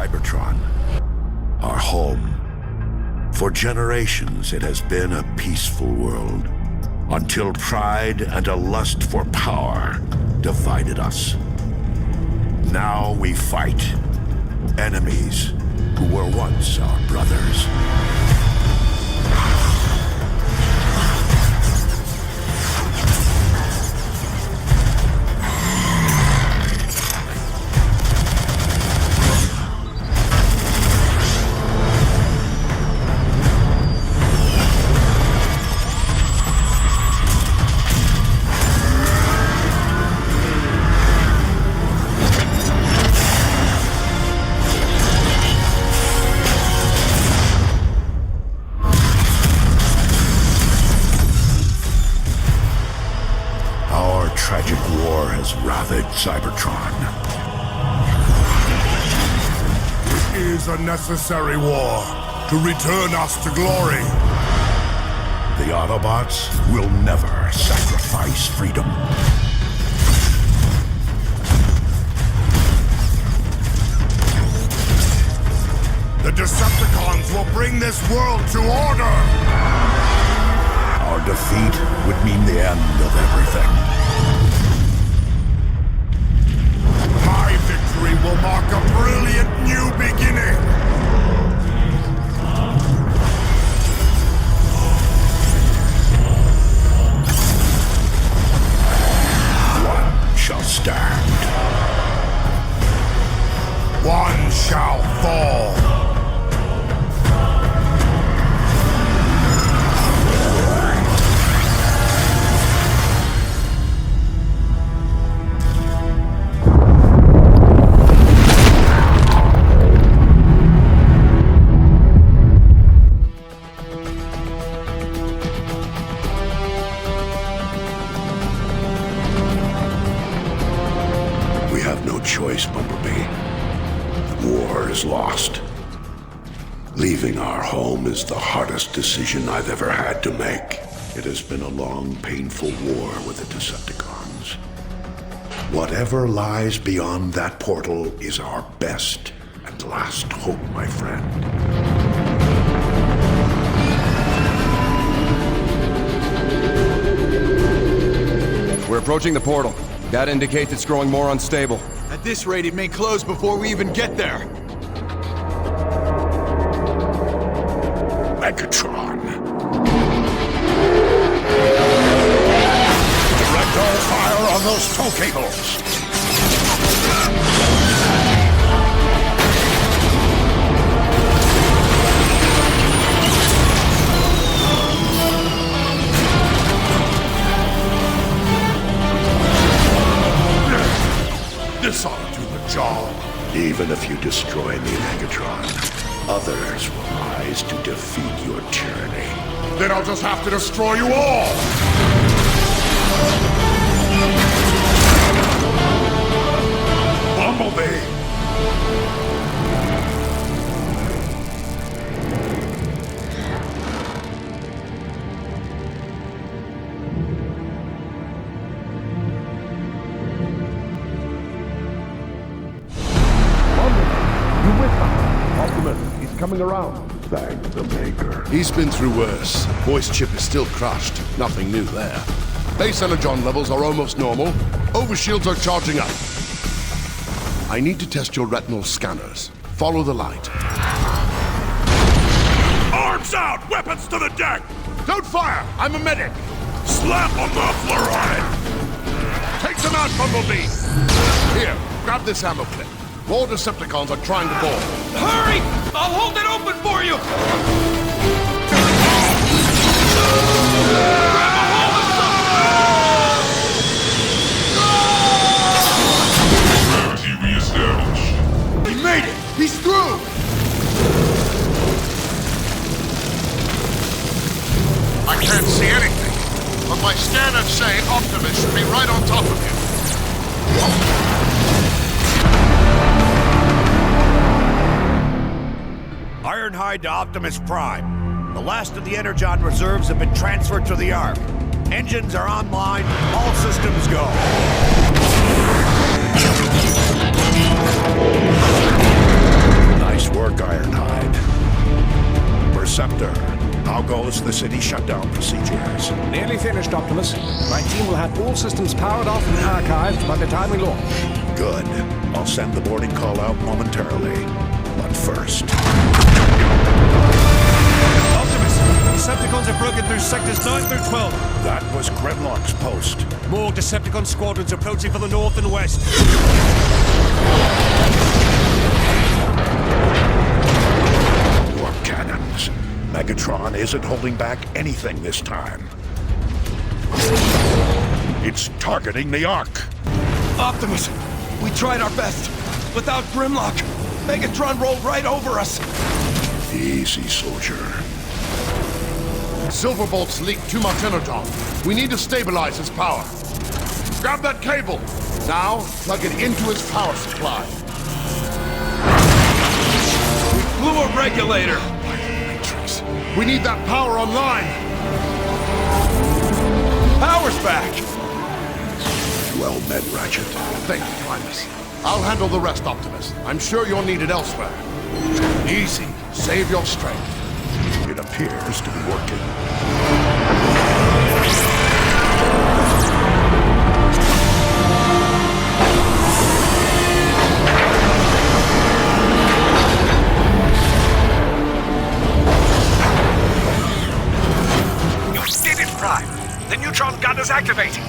Cybertron, our home. For generations, it has been a peaceful world, until pride and a lust for power divided us. Now we fight enemies who were once our brothers. Tragic war has ravaged Cybertron. It is a necessary war to return us to glory. The Autobots will never sacrifice freedom. The Decepticons will bring this world to order! Our defeat would mean the end of everything. My victory will mark a brilliant new beginning! One shall stand. One shall fall! We have no choice, Bumblebee. The war is lost. Leaving our home is the hardest decision I've ever had to make. It has been a long, painful war with the Decepticons. Whatever lies beyond that portal is our best and last hope, my friend. We're approaching the portal. That indicates it's growing more unstable. At this rate, it may close before we even get there. Megatron. Direct all fire on those tow cables! This ought to do the job. Even if you destroy me, Megatron, others will rise to defeat your tyranny. Then I'll just have to destroy you all! Bumblebee! Coming around. Thank the Maker. He's been through worse. Voice chip is still crushed. Nothing new there. Base energon levels are almost normal. Overshields are charging up. I need to test your retinal scanners. Follow the light. Arms out! Weapons to the deck! Don't fire! I'm a medic! Slap a muffler on it! Take them out, Bumblebee! Here, grab this ammo clip. More Decepticons are trying to board. Hurry! I'll hold it open for you! Gravity reestablished. He made it! He's through! I can't see anything, but my scanners say Optimus should be right on top of you. Ironhide to Optimus Prime. The last of the Energon reserves have been transferred to the Ark. Engines are online, all systems go. goes the city shutdown procedures? Nearly finished, Optimus. My team will have all systems powered off and archived by the time we launch. Good. I'll send the boarding call out momentarily. But first... Optimus! Decepticons have broken through sectors 9 through 12. That was Grimlock's post. More Decepticon squadrons approaching from the north and west. Warp cannons. Megatron isn't holding back anything this time. It's targeting the Ark. Optimus, we tried our best. Without Grimlock, Megatron rolled right over us. Easy, soldier. Silverbolt's leaked too much energon. We need to stabilize his power. Grab that cable. Now, plug it into his power supply. Blew a regulator. Matrix. We need that power online. Power's back. Well met, Ratchet. Thank you, Primus. I'll handle the rest, Optimus. I'm sure you're needed elsewhere. Easy. Save your strength. It appears to be working. You did it, Prime! The neutron gun is activating!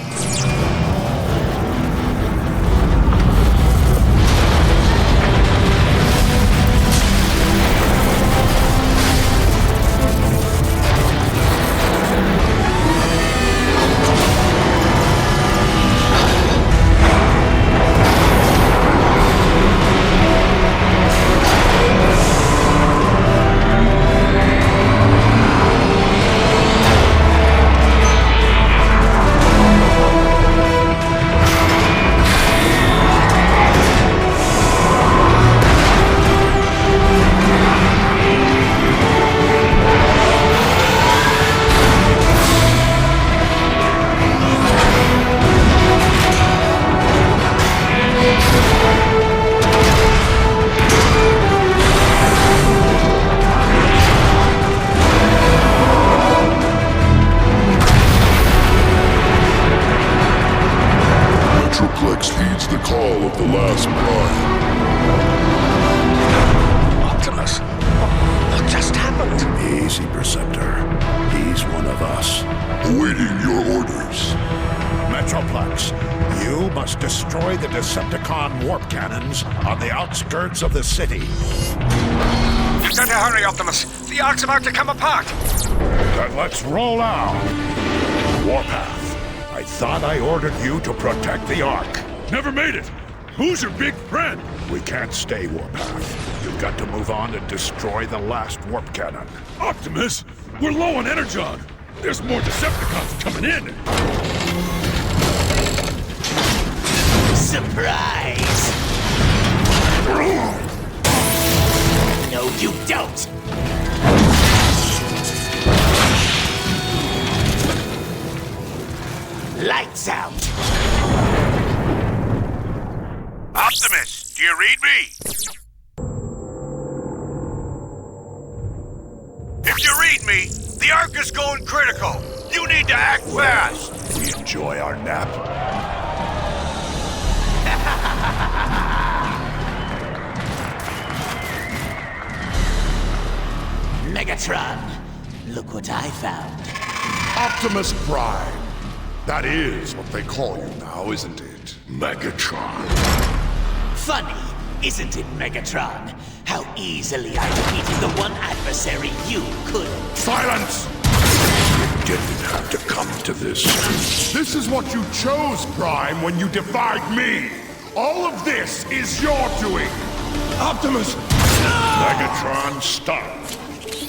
heeds the call of the last Prime. Optimus, what just happened? Easy, Perceptor. He's one of us. Awaiting your orders. Metroplex, you must destroy the Decepticon warp cannons on the outskirts of the city. You've got to hurry, Optimus. The Ark's about to come apart. Then let's roll out. Warpath, I thought I ordered you to protect the Ark. Never made it. Who's your big friend? We can't stay, Warpath. You've got to move on and destroy the last warp cannon. Optimus, we're low on energon. There's more Decepticons coming in. Surprise! No, you don't! Lights out! Optimus, do you read me? If you read me, the Ark is going critical. You need to act fast. We enjoy our nap. Megatron, look what I found. Optimus Prime. That is what they call you now, isn't it? Megatron. Funny, isn't it, Megatron? How easily I defeated the one adversary you couldn't. Silence! You didn't have to come to this. This is what you chose, Prime, when you defied me. All of this is your doing. Optimus! Megatron, stop.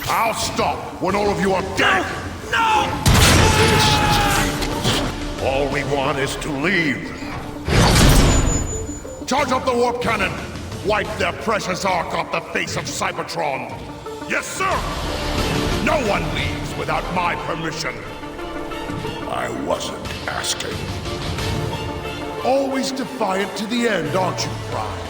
I'll stop when all of you are dead. No! All we want is to leave. Charge up the warp cannon. Wipe their precious Ark off the face of Cybertron. Yes, sir! No one leaves without my permission. I wasn't asking. Always defiant to the end, aren't you, Prime?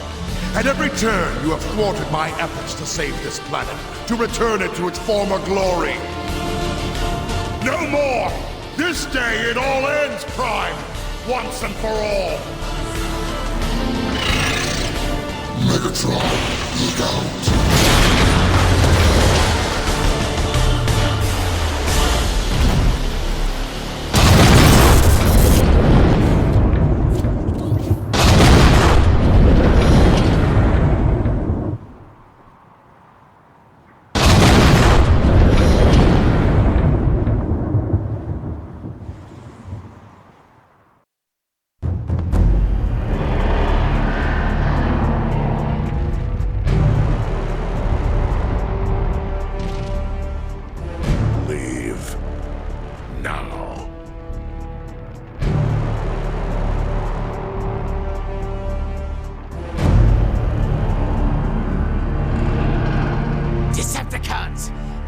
At every turn, you have thwarted my efforts to save this planet, to return it to its former glory. No more! This day it all ends, Prime! Once and for all! Megatron, look out!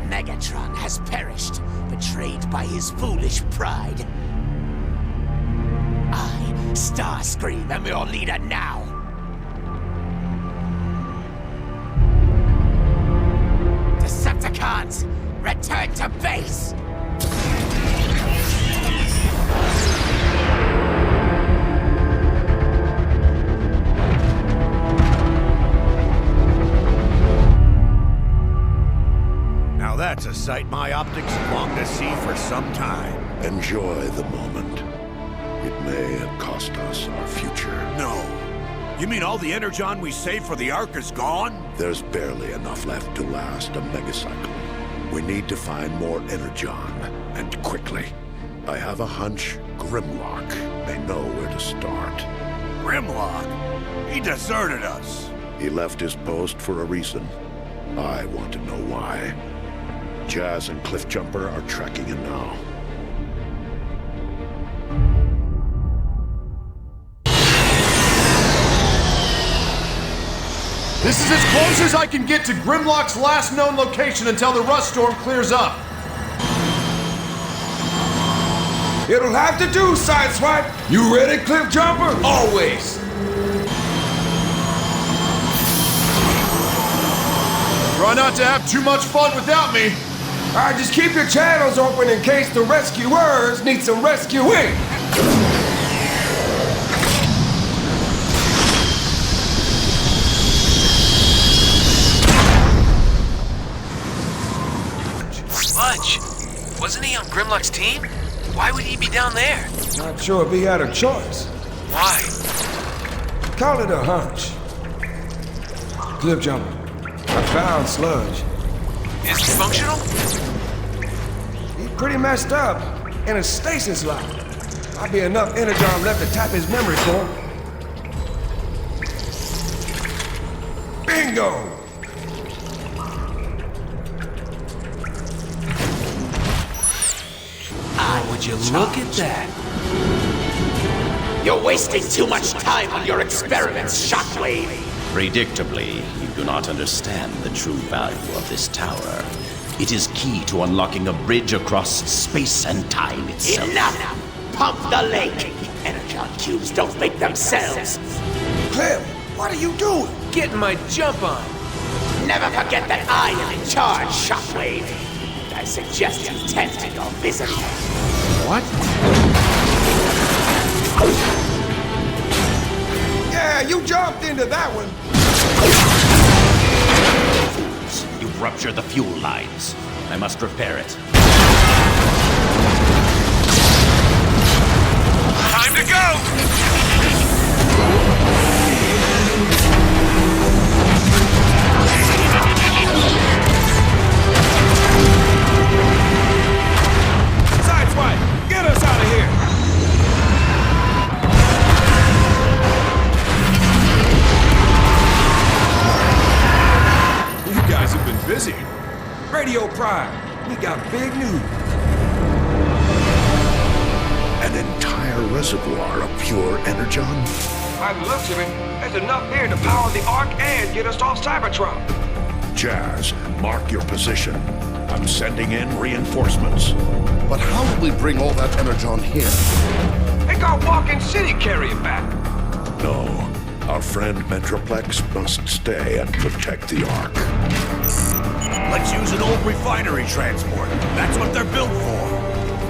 Megatron has perished, betrayed by his foolish pride. I, Starscream, am your leader now. Decepticons, return to base! Now that's a sight my optics have longed to see for some time. Enjoy the moment. It may cost us our future. No. You mean all the energon we saved for the Ark is gone? There's barely enough left to last a megacycle. We need to find more energon, and quickly. I have a hunch Grimlock may know where to start. Grimlock? He deserted us. He left his post for a reason. I want to know why. Jazz and Cliffjumper are tracking him now. This is as close as I can get to Grimlock's last known location until the rust storm clears up. It'll have to do, Sideswipe. You ready, Cliffjumper? Always. Try not to have too much fun without me. All right, just keep your channels open in case the rescuers need some rescuing. Fudge, wasn't he on Grimlock's team? Why would he be down there? Not sure if he had a choice. Why? Call it a hunch. Cliffjumper, I found Sludge. Is he functional? He's pretty messed up in a stasis lock. Might be enough energon left to tap his memory core. Bingo! Would you look at that? You're wasting too much time on your experiments, Shockwave. Predictably, you do not understand the true value of this tower. It is key to unlocking a bridge across space and time itself. Enough! Pump the lake! Energon cubes don't make themselves. Cliff, what are you doing? Getting my jump on. Never forget that I am in charge, Shockwave. I suggest you tend to your business. What? Yeah, you jumped into that one. Fools, you've ruptured the fuel lines. I must repair it. Time to go! Sideswipe, get us out of here! You guys have been busy. Radio Prime, we got big news. An entire reservoir of pure energon? By the looks of it, there's enough here to power the Ark and get us off Cybertron. Jazz, mark your position. I'm sending in reinforcements. But how will we bring all that energon here? They got Walking City carrying back. No, our friend Metroplex must stay and protect the Ark. Let's use an old refinery transport. That's what they're built for.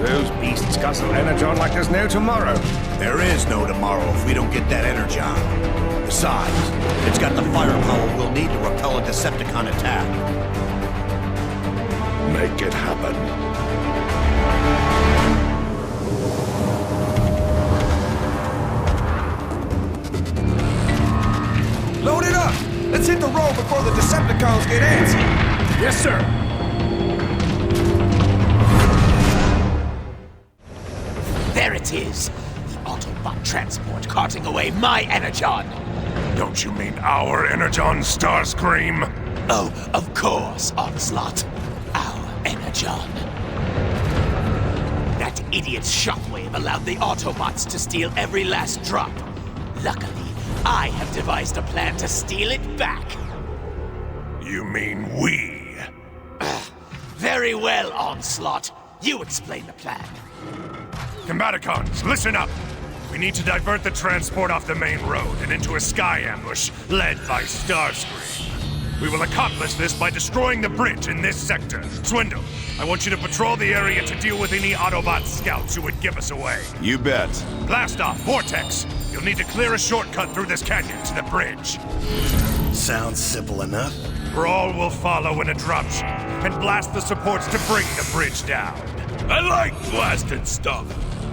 Those beasts guzzle energon like there's no tomorrow. There is no tomorrow if we don't get that energon. Besides, it's got the firepower we'll need to repel a Decepticon attack. Make it happen. Load it up! Let's hit the road before the Decepticons get antsy. Yes, sir. There it is. The Autobot transport carting away my energon. Don't you mean our energon, Starscream? Oh, of course, Onslaught. Our energon. That idiot's shockwave allowed the Autobots to steal every last drop. Luckily, I have devised a plan to steal it back. You mean we? Very well, Onslaught. You explain the plan. Combaticons, listen up! We need to divert the transport off the main road and into a sky ambush led by Starscream. We will accomplish this by destroying the bridge in this sector. Swindle, I want you to patrol the area to deal with any Autobot scouts who would give us away. You bet. Blast off, Vortex! You'll need to clear a shortcut through this canyon to the bridge. Sounds simple enough. Brawl will follow in a dropship and blast the supports to bring the bridge down. I like blasting stuff.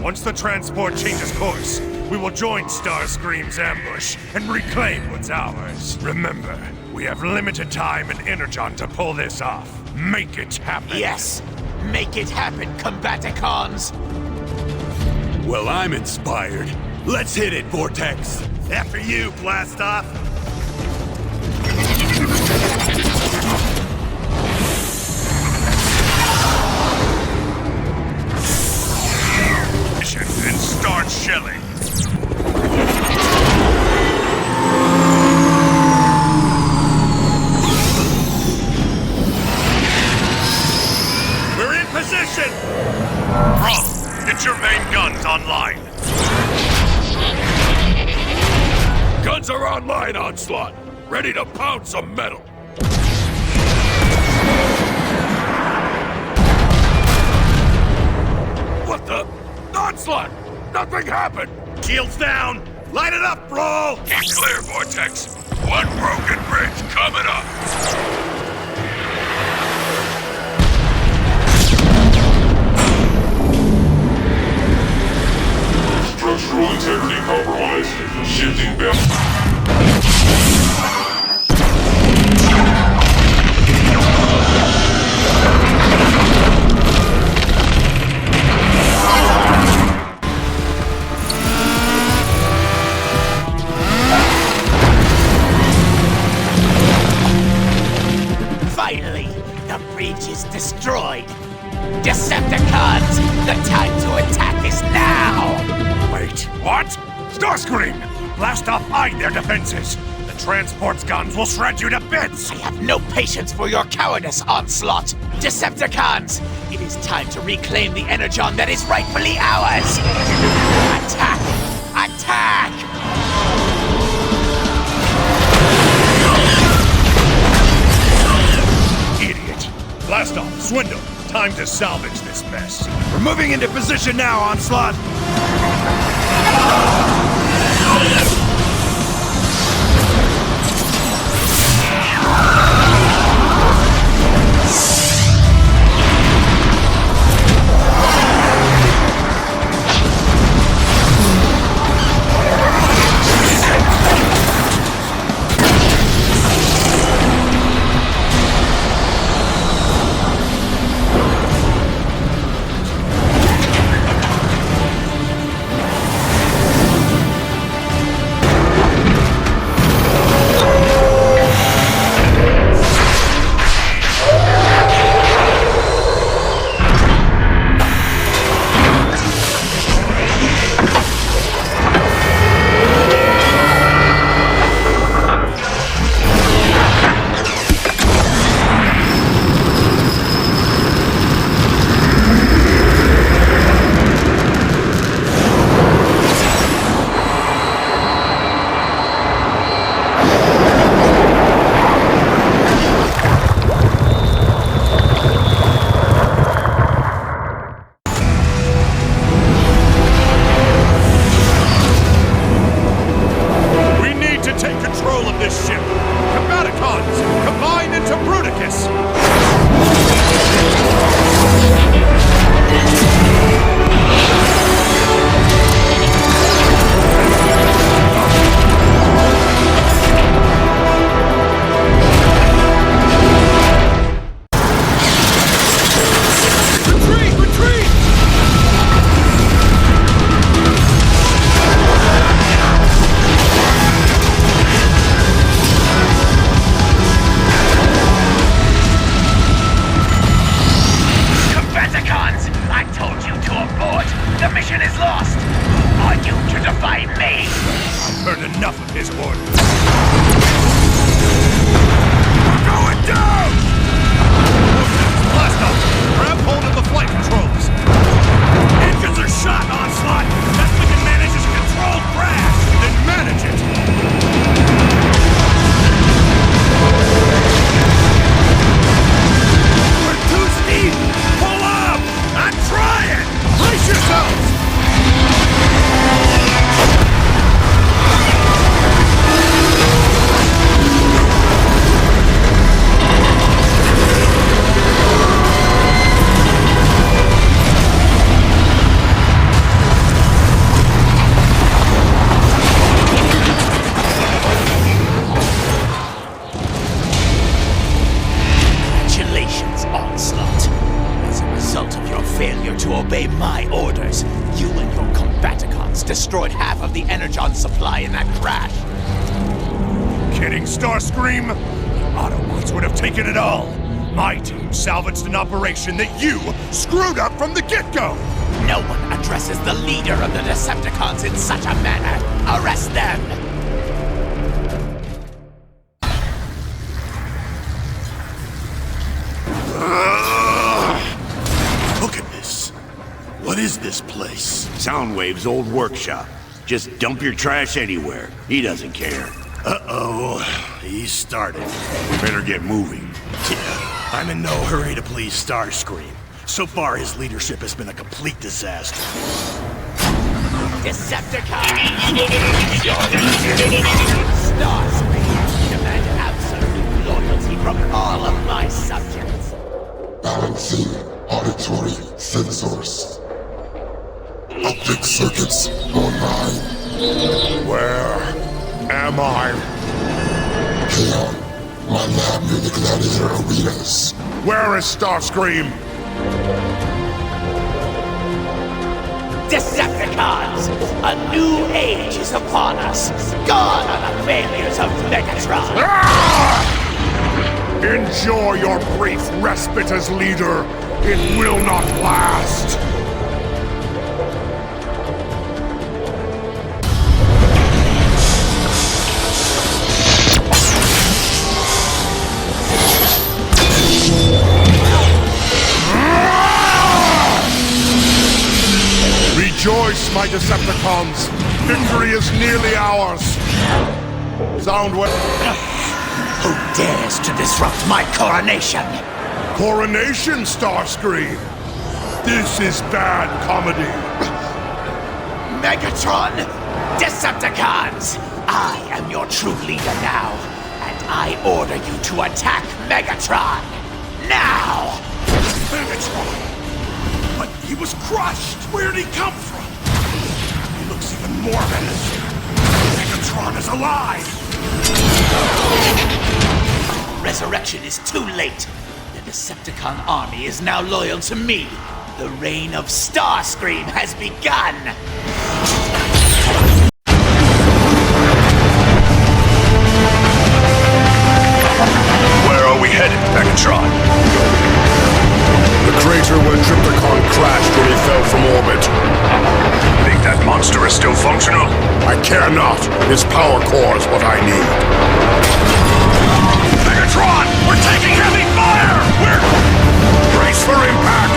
Once the transport changes course, we will join Starscream's ambush and reclaim what's ours. Remember, we have limited time and energon to pull this off. Make it happen. Yes, make it happen, Combaticons. Well, I'm inspired. Let's hit it, Vortex. After you, blast off. And start shelling. We're in position! Rob, get your main guns online. Guns are online, Onslaught. Ready to pound some metal. What the? Onslaught! Nothing happened! Shields down! Light it up, bro! Keep clear, Vortex. One broken bridge coming up. Structural integrity compromised. Shifting back. Finally, the bridge is destroyed. Decepticons, the time to attack is now! Wait, what? Starscream! Blast off their defenses! The transport's guns will shred you to bits! I have no patience for your cowardice, Onslaught! Decepticons, it is time to reclaim the energon that is rightfully ours! Attack! Attack! Blast off, Swindle. Time to salvage this mess. We're moving into position now, Onslaught. control of this ship! Combaticons, combine into Bruticus! Destroyed half of the energon supply in that crash. Kidding, Starscream? The Autobots would have taken it all. My team salvaged an operation that you screwed up from the get-go. No one addresses the leader of the Decepticons in such a manner. Arrest them! Look at this. What is this place? Soundwave's old workshop. Just dump your trash anywhere. He doesn't care. Uh-oh. He started. We better get moving. Yeah, I'm in no hurry to please Starscream. So far, his leadership has been a complete disaster. Decepticons! Starscream demand absolute loyalty from all of my subjects. Balancing auditory sensors. Optic circuits online. Where am I? Kaon, my lab near the gladiator arenas. Where is Starscream? Decepticons! A new age is upon us. Gone are the failures of Megatron. Ah! Enjoy your brief respite as leader. It will not last. Rejoice, my Decepticons! Victory is nearly ours! Soundwave... Who dares to disrupt my coronation? Coronation, Starscream! This is bad comedy! Megatron! Decepticons! I am your true leader now, and I order you to attack Megatron! Now! Megatron! But he was crushed! Where'd he come from? He looks even more menacing. Megatron is alive! Resurrection is too late. The Decepticon army is now loyal to me. The reign of Starscream has begun! Where are we headed, Megatron? The crater where Trypticon crashed when he fell from orbit. Think that monster is still functional? I care not. His power core is what I need. Megatron! We're taking heavy fire! We're... Brace for impact!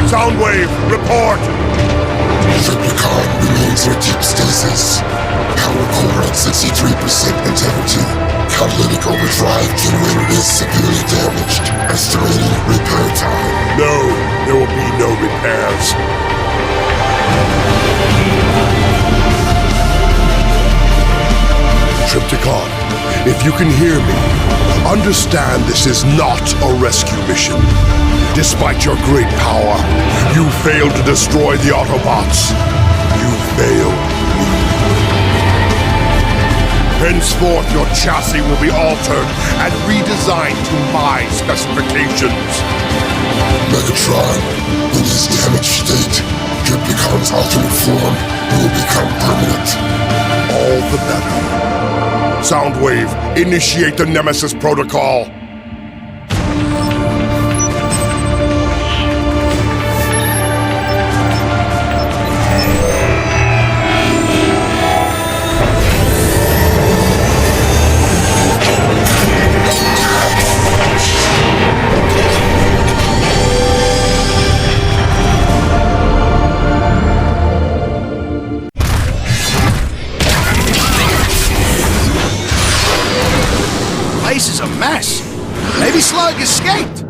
Soundwave, report! Trypticon remains in deep stasis. Power core at 63% integrity. Catalytic overdrive generator is severely damaged. Estimating repair time. No, there will be no repairs. Trypticon, if you can hear me, understand this is not a rescue mission. Despite your great power, you failed to destroy the Autobots. You failed me. Henceforth, your chassis will be altered and redesigned to my specifications. Megatron, in his damaged state, Trypticon's alternate form will become permanent. All the better. Soundwave, initiate the Nemesis Protocol. Place is a mess. Maybe Slug escaped.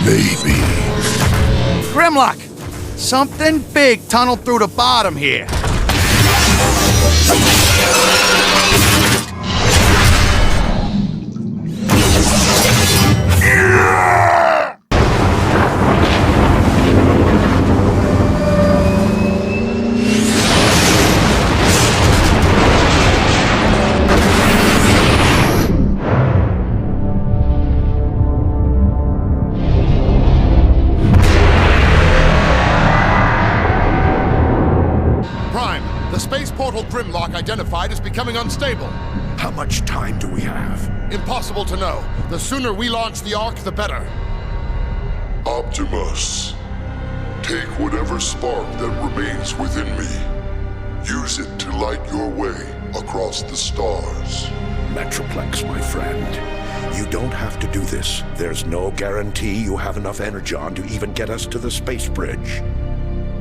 Maybe. Grimlock, something big tunneled through the bottom here. Grimlock identified as becoming unstable. How much time do we have? Impossible to know. The sooner we launch the Ark, the better. Optimus, take whatever spark that remains within me. Use it to light your way across the stars. Metroplex, my friend. You don't have to do this. There's no guarantee you have enough energon to even get us to the space bridge.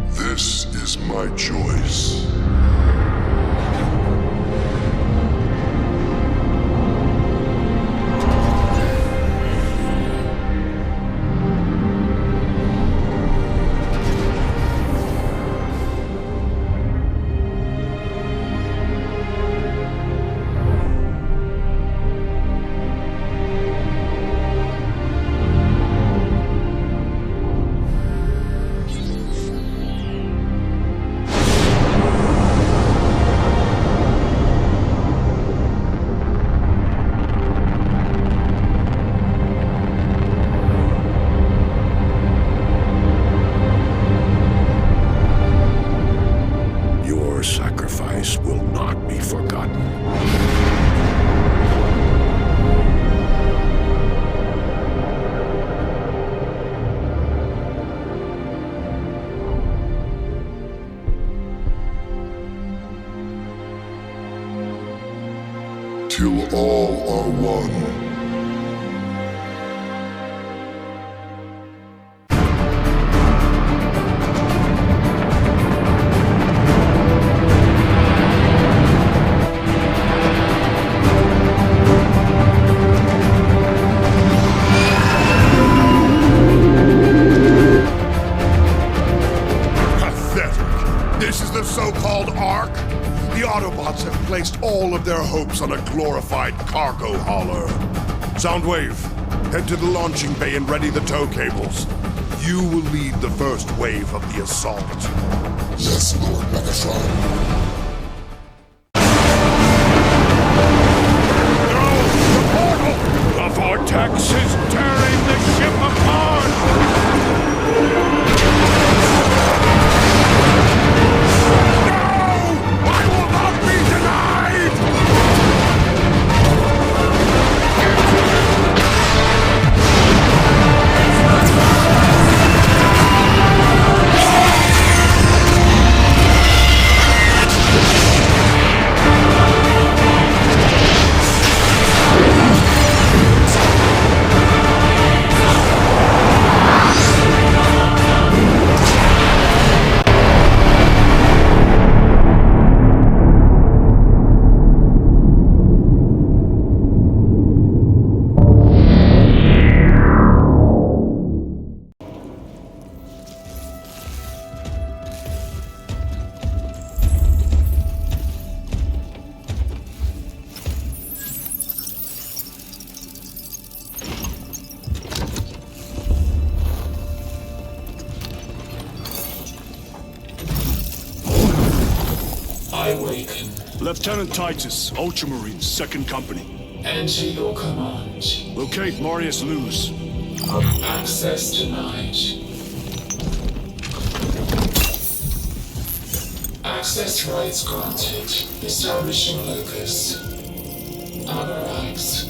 This is my choice. Till all are one. Placed all of their hopes on a glorified cargo hauler. Soundwave, head to the launching bay and ready the tow cables. You will lead the first wave of the assault. Yes, Lord Megatron. The vortex is tearing the ship apart! I awaken. Lieutenant Titus, Ultramarines, 2nd Company. Enter your command. Locate Marius Luz. Access denied. Access rights granted. Establishing locus. Abarax.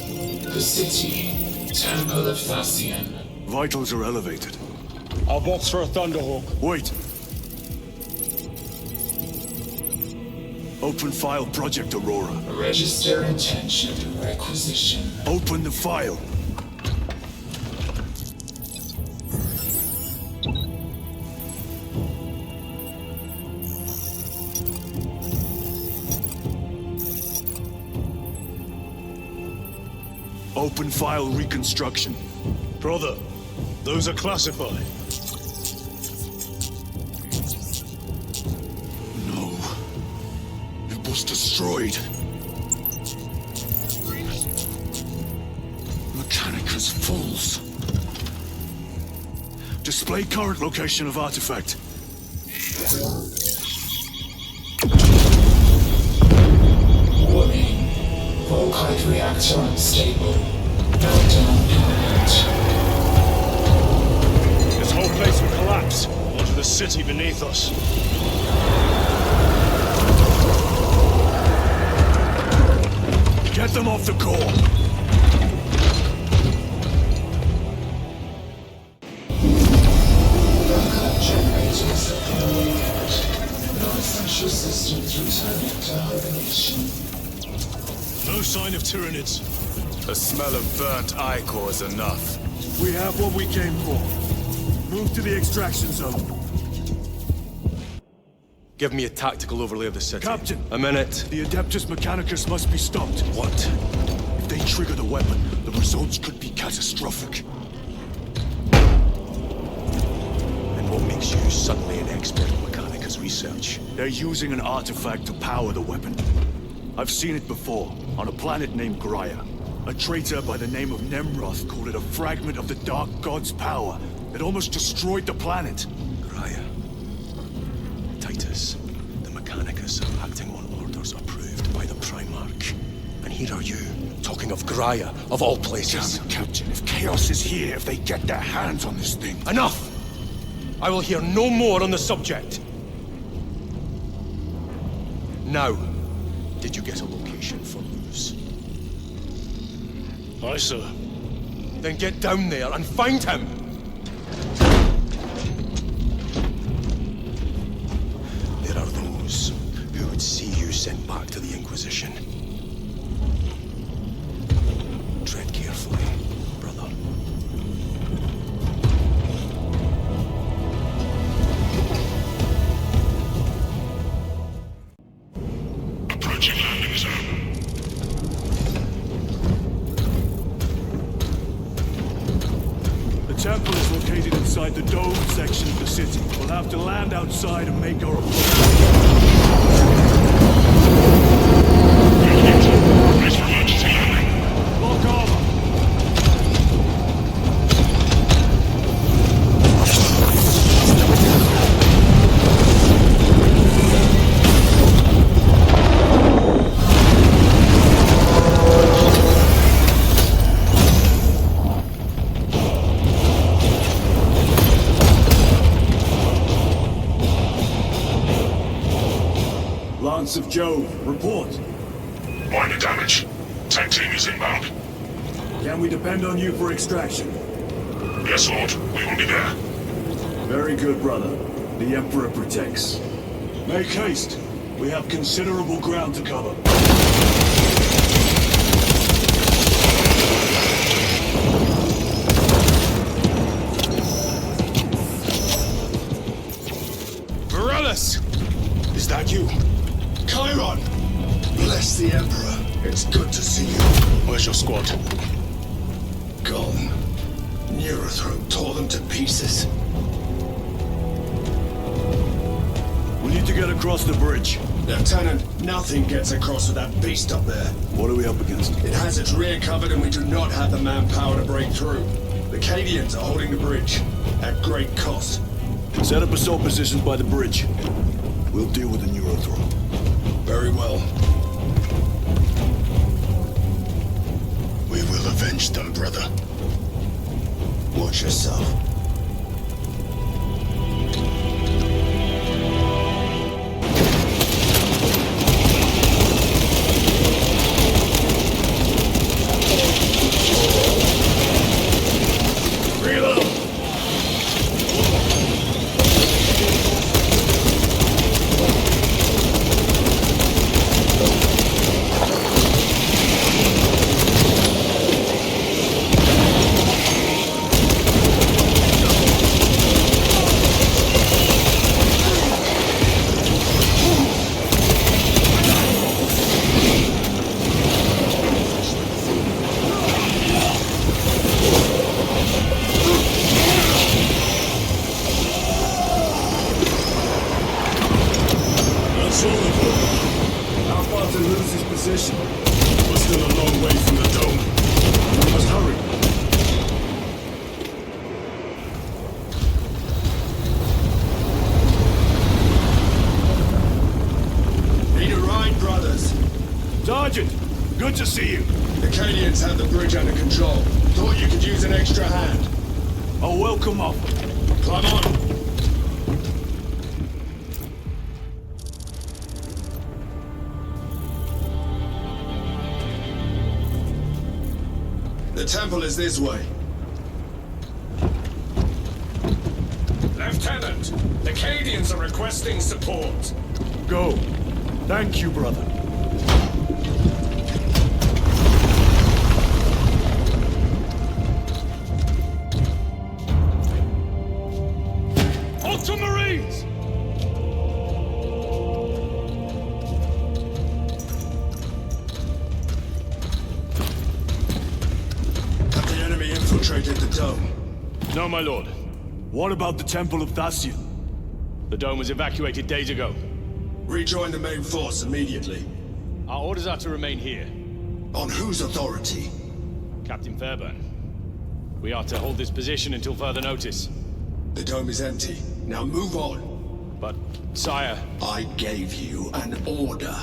The city. Temple of Thasian. Vitals are elevated. I'll box for a Thunderhawk. Wait. Open file Project Aurora. Register intention requisition. Open the file. Open file reconstruction. Brother, those are classified. No. It was destroyed. Mechanicus falls. Display current location of artifact. Warning. Volkite reactor unstable. Meltdown imminent. This whole place will collapse onto the city beneath us. Get them off the core. Backup generators deployed. Non-essential systems returning to hibernation. No sign of Tyranids. The smell of burnt ichor is enough. We have what we came for. Move to the extraction zone. Give me a tactical overlay of the city. Captain! A minute. The Adeptus Mechanicus must be stopped. What? If they trigger the weapon, the results could be catastrophic. And what makes you suddenly an expert in Mechanicus research? They're using an artifact to power the weapon. I've seen it before, on a planet named Graia. A traitor by the name of Nemroth called it a fragment of the Dark God's power that almost destroyed the planet. Graia. Titus, the Mechanicus are acting on orders approved by the Primarch. And here are you, talking of Graia, of all places. Damn it, Captain. If Chaos is here, if they get their hands on this thing... Enough! I will hear no more on the subject. Now, did you get a location for Luz? Aye, sir. Then get down there and find him! There are those who would see you sent back to the Inquisition. Tread carefully, brother. Approaching landing zone. The temple is located inside the domed section of the city. We'll have to land outside and make our approach. Lock armor! Lance of Jove, report. Minor damage. Tank team is inbound. Can we depend on you for extraction? Yes, Lord. We will be there. Very good, brother. The Emperor protects. Make haste. We have considerable ground to cover. Morales! Is that you? Chiron! Bless the Emperor. It's good to see you. Where's your squad? Gone. Neurothroat tore them to pieces. We need to get across the bridge. Lieutenant, nothing gets across with that beast up there. What are we up against? It has its rear covered and we do not have the manpower to break through. The Cadians are holding the bridge, at great cost. Set up assault positions by the bridge. We'll deal with the Neurothron. Very well. We will avenge them, brother. Watch yourself. Sergeant, good to see you. The Cadians have the bridge under control. Thought you could use an extra hand. A welcome offer. Climb on. The temple is this way. Lieutenant, the Cadians are requesting support. Go. Thank you, brother. Ultramarines! Have the enemy infiltrated the dome? No, my lord. What about the Temple of Thasian? The dome was evacuated days ago. Rejoin the main force immediately. Our orders are to remain here. On whose authority? Captain Fairburn. We are to hold this position until further notice. The dome is empty. Now move on. But, sire... I gave you an order.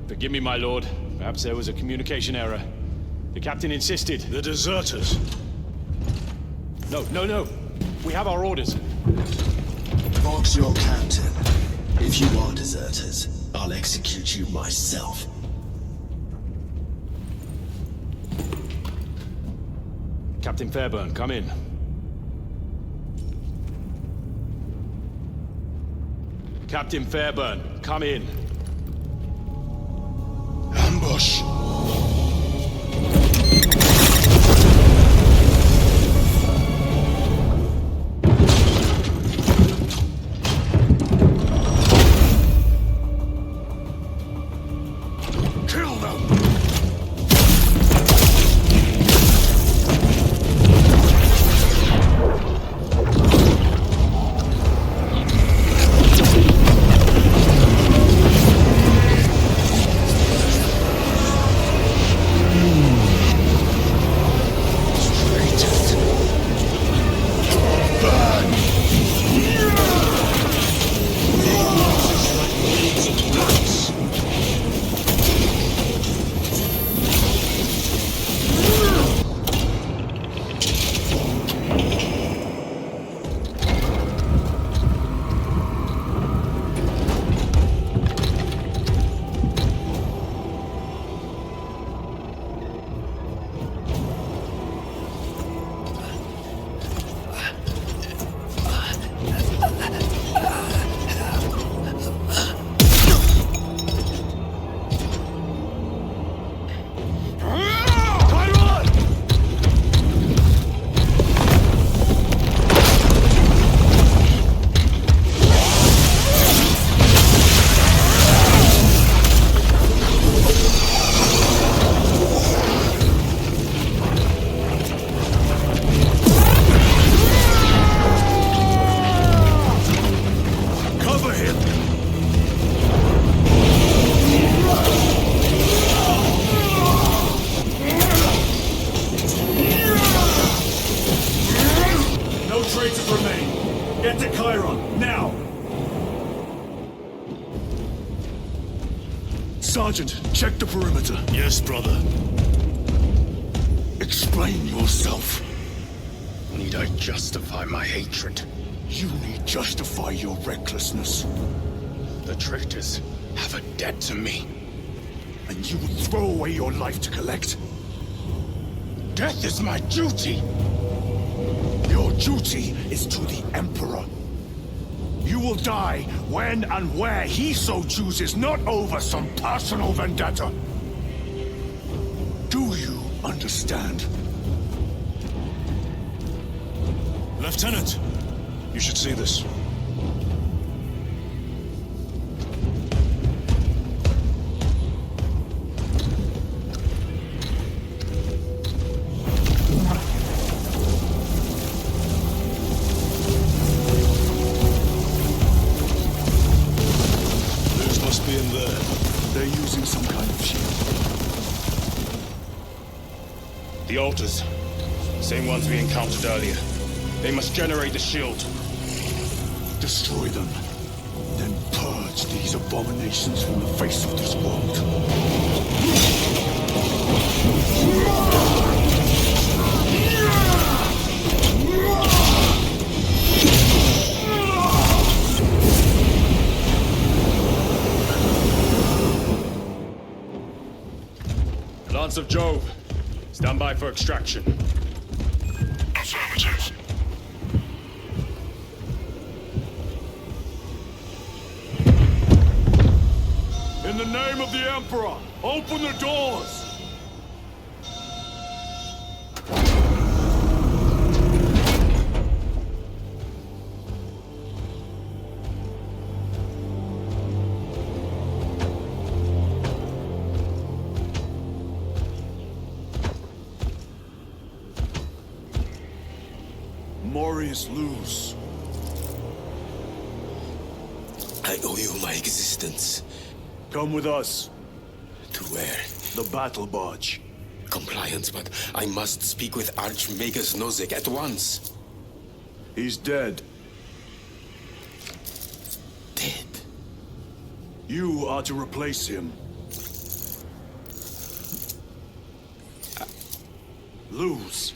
Forgive me, my lord. Perhaps there was a communication error. The captain insisted. The deserters. No. We have our orders. Vox your captain. If you are deserters, I'll execute you myself. Captain Fairburn, come in. Captain Fairburn, come in. Ambush! Kill them! Sergeant, check the perimeter. Yes, brother. Explain yourself. Need I justify my hatred? You need justify your recklessness. The traitors have a debt to me. And you would throw away your life to collect? Death is my duty! Your duty is to the Emperor. You will die when and where he so chooses, not over some personal vendetta. Do you understand? Lieutenant, you should see this. The altars. Same ones we encountered earlier. They must generate the shield. Destroy them. Then purge these abominations from the face of this world. Lance of Jove. Stand by for extraction. Affirmative. In the name of the Emperor, open the doors! Morius lose. I owe you my existence. Come with us. To where? The battle barge. Compliance, but I must speak with Archmagus Nozick at once. He's dead. Dead? You are to replace him. Lose.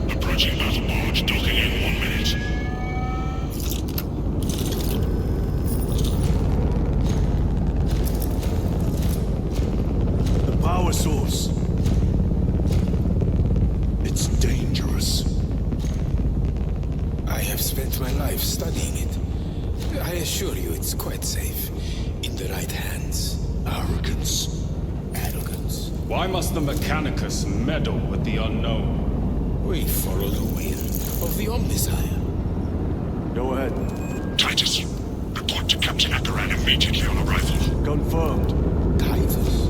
Approaching battle barge, docking in 1 minute. The power source. It's dangerous. I have spent my life studying it. I assure you it's quite safe. In the right hands. Arrogance. Arrogance. Why must the Mechanicus meddle with the unknown? We follow the will of the Omnisire. Go ahead. Titus, report to Captain Akaran immediately on arrival. Confirmed. Titus.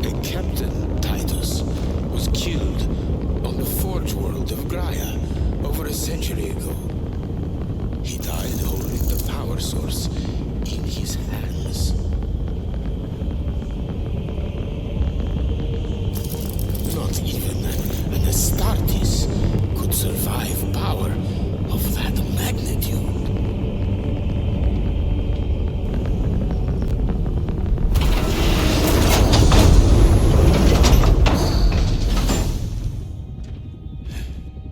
A Captain Titus was killed on the Forge world of Graia over a century ago. He died holding the power source in his hands. Not even an Astartes could survive power of that magnitude.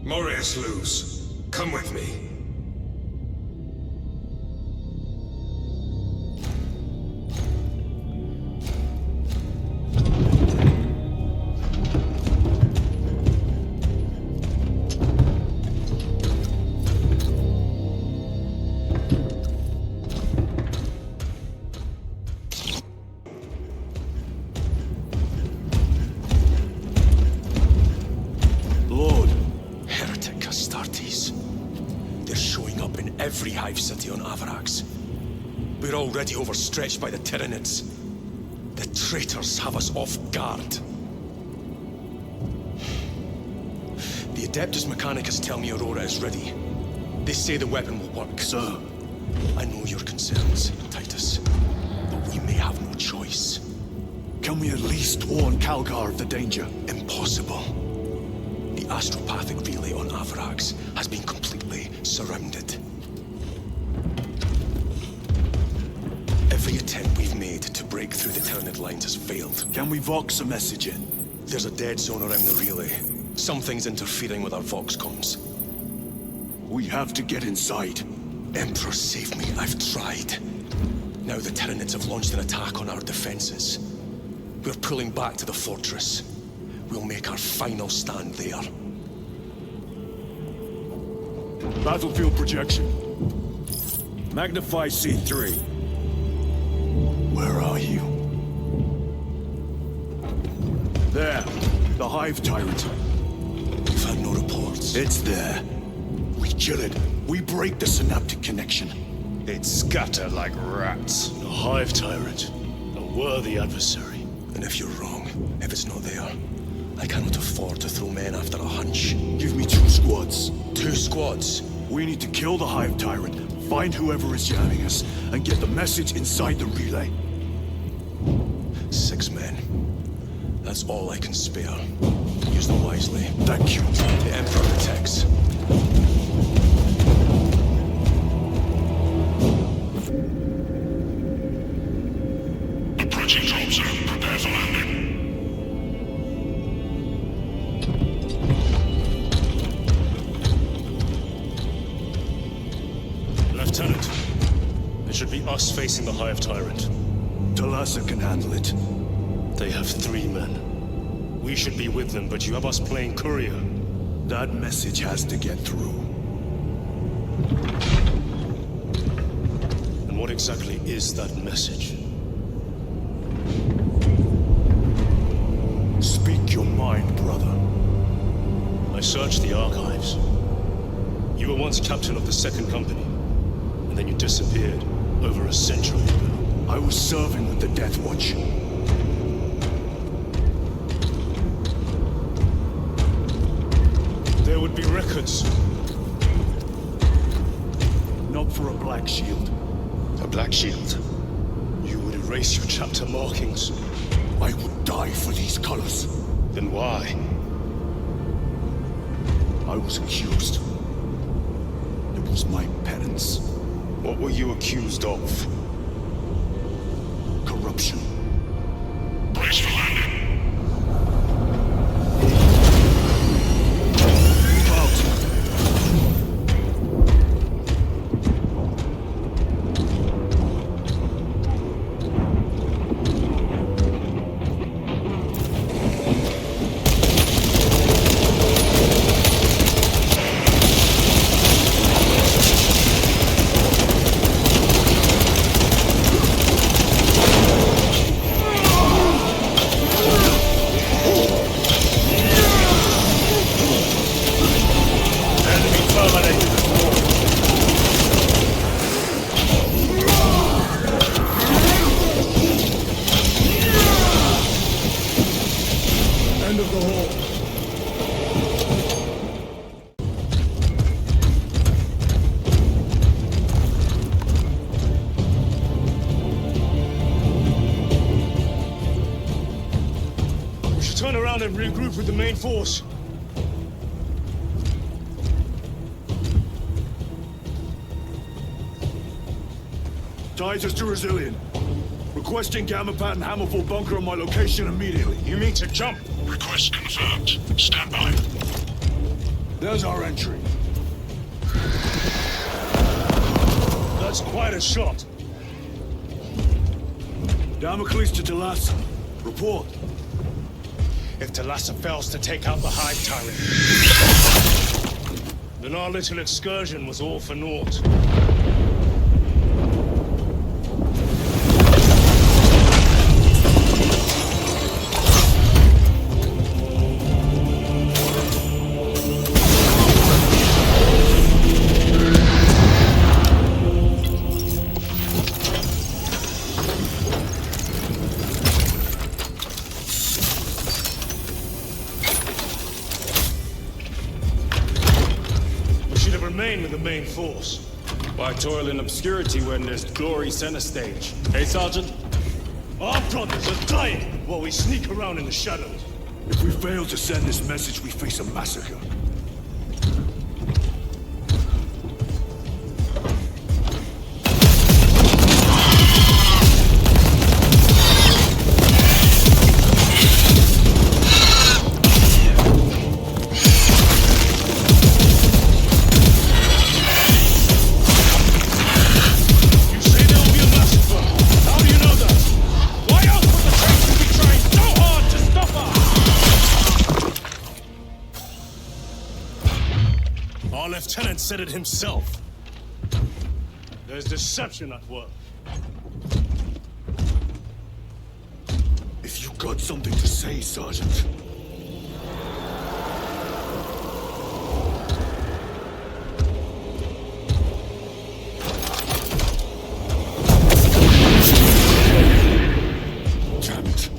Morius lose. Come with me. Every hive city on Avarax. We're already overstretched by the Tyranids. traitors have us off guard. The Adeptus Mechanicus tell me Aurora is ready. They say the weapon will work. Sir, I know your concerns, Titus, but we may have no choice. can we at least warn Calgar of the danger? Impossible. The astropathic relay on Avarax has been completely surrounded. Every attempt we've made to break through the Tyranid lines has failed. Can we Vox a message in? There's a dead zone around the relay. Something's interfering with our Vox comms. We have to get inside. Emperor, save me. I've tried. Now the Tyranids have launched an attack on our defenses. We're pulling back to the fortress. We'll make our final stand there. Battlefield projection. Magnify C3. Where are you? There. The Hive Tyrant. We've had no reports. It's there. We kill it. We break the synaptic connection. They'd scatter like rats. The Hive Tyrant. A worthy adversary. And if you're wrong, if it's not there, I cannot afford to throw men after a hunch. Give me 2 squads. 2 squads? We need to kill the Hive Tyrant, find whoever is jamming us, and get the message inside the relay. 6 men. That's all I can spare. Use them wisely. Thank you. The Emperor protects. Approaching drone zone. Prepare for landing. Lieutenant, it should be us facing the Hive Tyrant. Talassa can handle it. They have 3 men. We should be with them, but you have us playing courier. That message has to get through. And what exactly is that message? Speak your mind, brother. I searched the archives. You were once captain of the 2nd Company, and then you disappeared over a century ago. I was serving with the Death Watch. There would be records. Not for a Black Shield. A Black Shield? You would erase your chapter markings. I would die for these colors. Then why? I was accused. It was my penance. What were you accused of? Corruption. Brace for landing. Turn around and regroup with the main force. Titus to Resilient. Requesting Gamma Pat and Hammerfall bunker on my location immediately. You mean to jump? Request confirmed. Stand by. There's our entry. That's quite a shot. Damocles to Talassa. Report. If Talassa fails to take out the Hive Tyrant, then our little excursion was all for naught. main force. Why toil in obscurity when there's glory center stage? Hey, Sergeant? Our brothers are dying while we sneak around in the shadows. If we fail to send this message, we face a massacre. Our lieutenant said it himself. There's deception at work. If you got something to say, Sergeant. Damn it.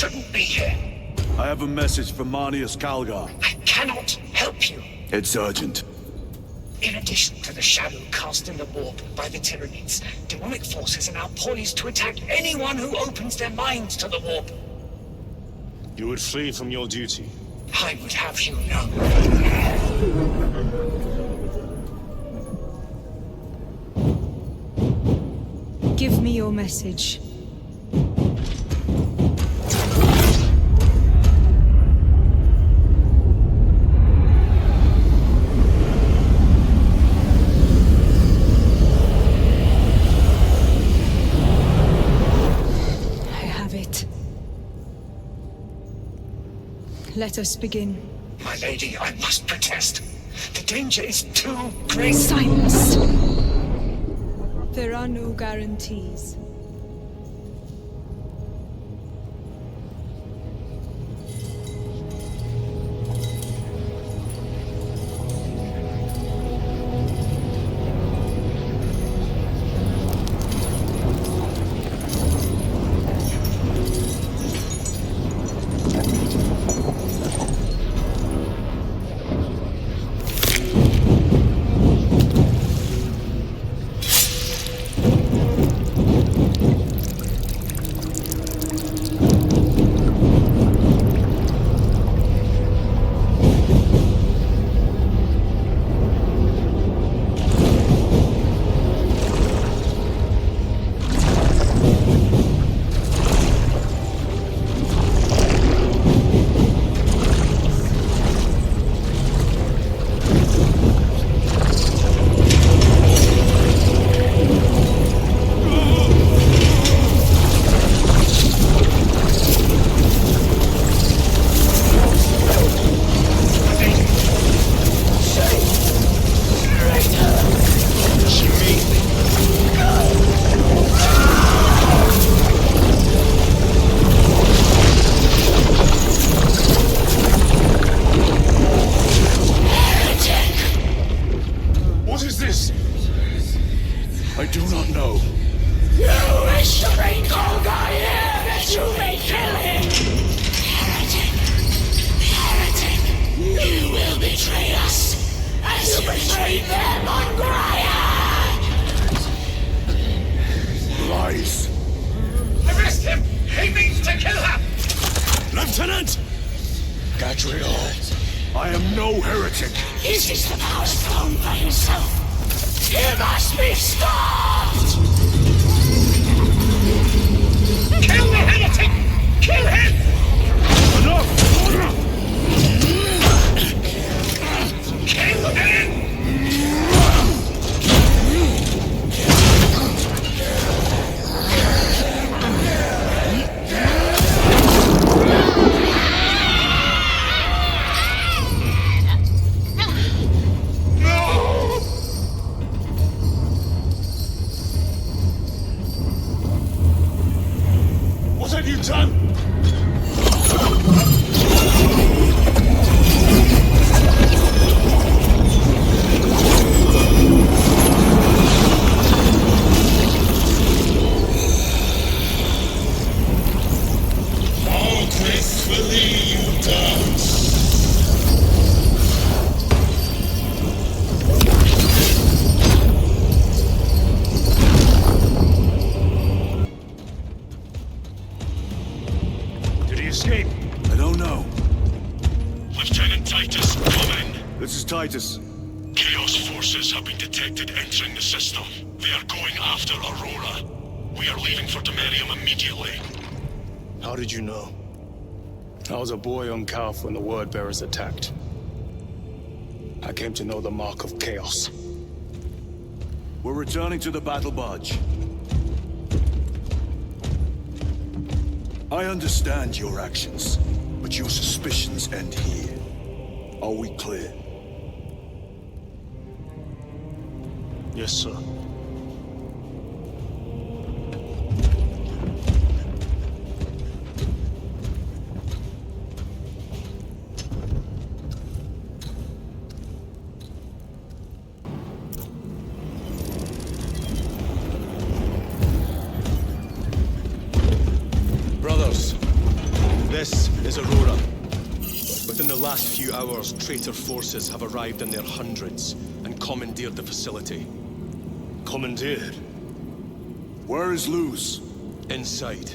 Shouldn't be here. I have a message from Marnius Calgar. I cannot help you. It's urgent. In addition to the shadow cast in the warp by the Tyranids, demonic forces are now poised to attack anyone who opens their minds to the warp. You would flee from your duty. I would have you know. Give me your message. Let us begin. My lady, I must protest. The danger is too great. Silence! There are no guarantees. Chaos forces have been detected entering the system. They are going after Aurora. We are leaving for Demerium immediately. How did you know? I was a boy on Calf when the word bearers attacked. I came to know the mark of chaos. We're returning to the battle barge. I understand your actions, but your suspicions end here. Are we clear? Yes, sir. Brothers, this is Aurora. Within the last few hours, traitor forces have arrived in their hundreds and commandeered the facility. Commandeered? Where is Luz? Inside.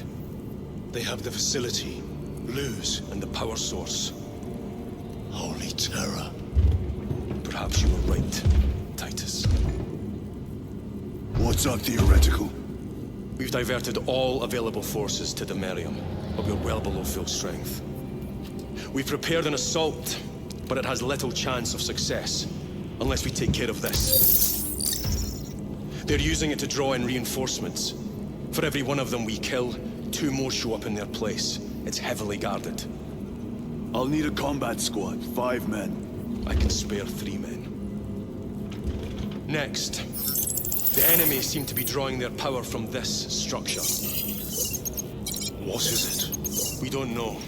They have the facility, Luz, and the power source. Holy terror. Perhaps you were right, Titus. What's our theoretical? We've diverted all available forces to Demerium, but we're well below full strength. We've prepared an assault, but it has little chance of success, unless we take care of this. They're using it to draw in reinforcements. For every one of them we kill, 2 more show up in their place. It's heavily guarded. I'll need a combat squad, 5 men. I can spare 3 men. Next, the enemy seem to be drawing their power from this structure. What is it? We don't know.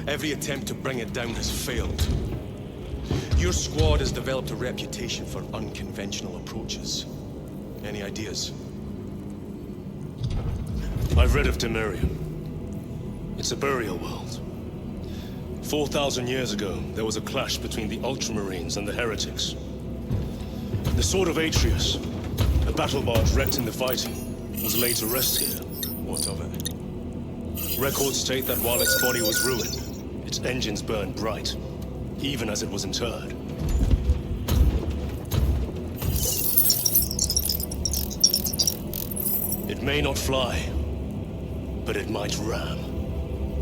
Every attempt to bring it down has failed. Your squad has developed a reputation for unconventional approaches. Any ideas? I've read of Temerium. It's a burial world. 4,000 years ago, there was a clash between the Ultramarines and the Heretics. The Sword of Atreus, a battle barge wrecked in the fighting, was laid to rest here. What of it? Records state that while its body was ruined, its engines burned bright, even as it was interred. It may not fly, but it might ram.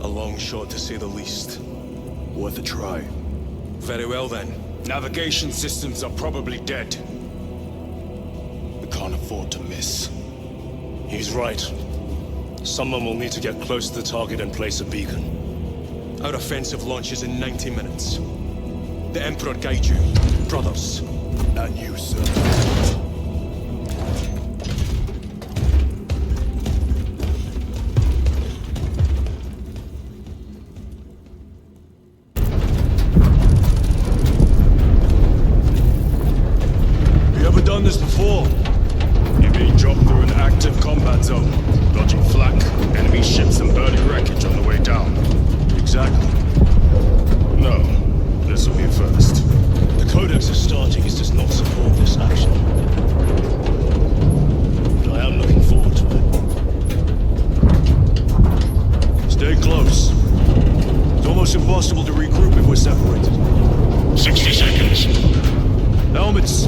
A long shot, to say the least. Worth a try. Very well, then. Navigation systems are probably dead. We can't afford to miss. He's right. Someone will need to get close to the target and place a beacon. Our offensive launches in 90 minutes. The Emperor guide you, brothers. And you, sir. Done this before. You're being dropped through an active combat zone, dodging flak, enemy ships and burning wreckage on the way down. Exactly. No, this will be a first. The Codex of Stargates does not support this action. But I am looking forward to it. Stay close. It's almost impossible to regroup if we're separated. 60 seconds. Helmets.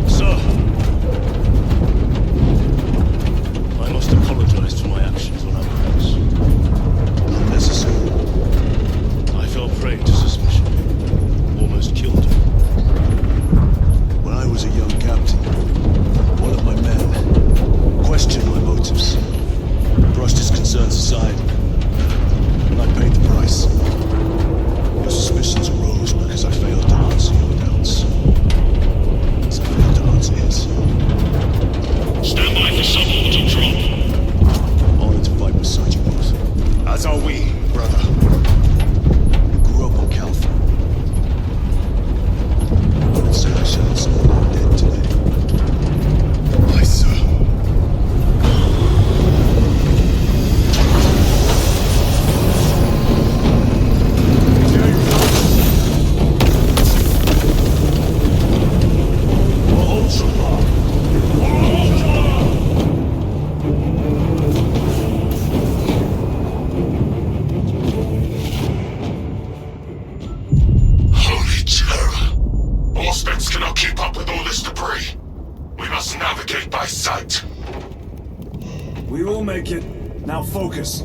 Sir! I must apologize for my actions on our backs. Unnecessary. I fell prey to suspicion. Almost killed you. When I was a young captain, one of my men questioned my motives, brushed his concerns aside, and I paid the price. Your suspicions arose because I failed to answer your doubts. Stand by for suborbital drop. Honored to fight beside you both. As are we, brother. I grew up on Calpha. I'd say I shall someone dead today. Aye, sir. We will make it. Now focus.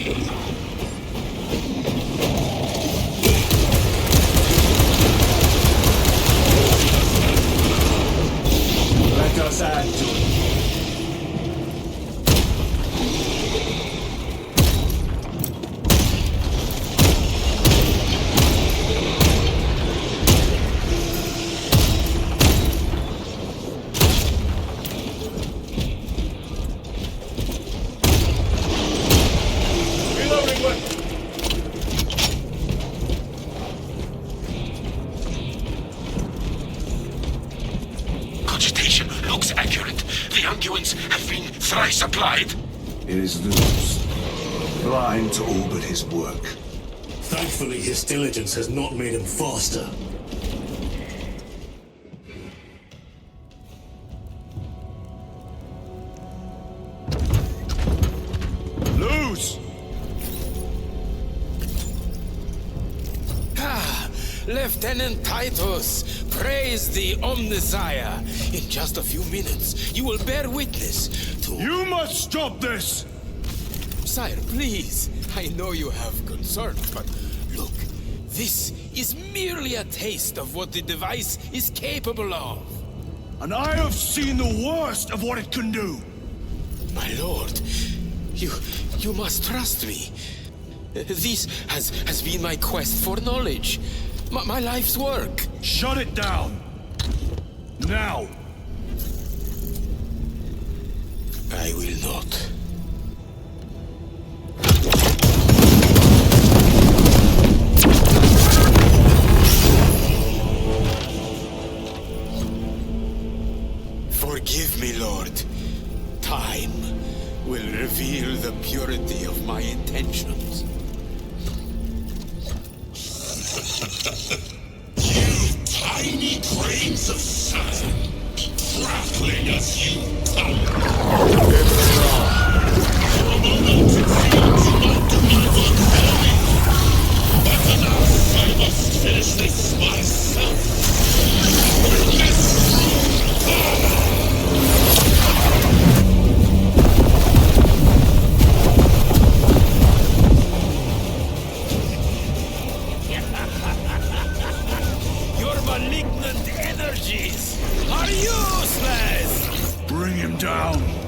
Let us add to it. Cogitation looks accurate. The unguents have been thrice applied. It is loose. Blind to all but his work. Thankfully, his diligence has not made him faster. Loose! Lieutenant Titus, praise the Omnisire. In just a few minutes, you will bear witness to... You must stop this! Sire, please. I know you have concerns, but look, this is merely a taste of what the device is capable of. And I have seen the worst of what it can do. My lord, you must trust me. This has been my quest for knowledge. My life's work. Shut it down. Now. I will not. Forgive me, Lord. Time will reveal the purity of my intentions. You tiny grains of sand, prattling as you come. For a moment it seems you might do my work for me. But alas, I must finish this myself. With this power. Malignant energies are useless! Bring him down.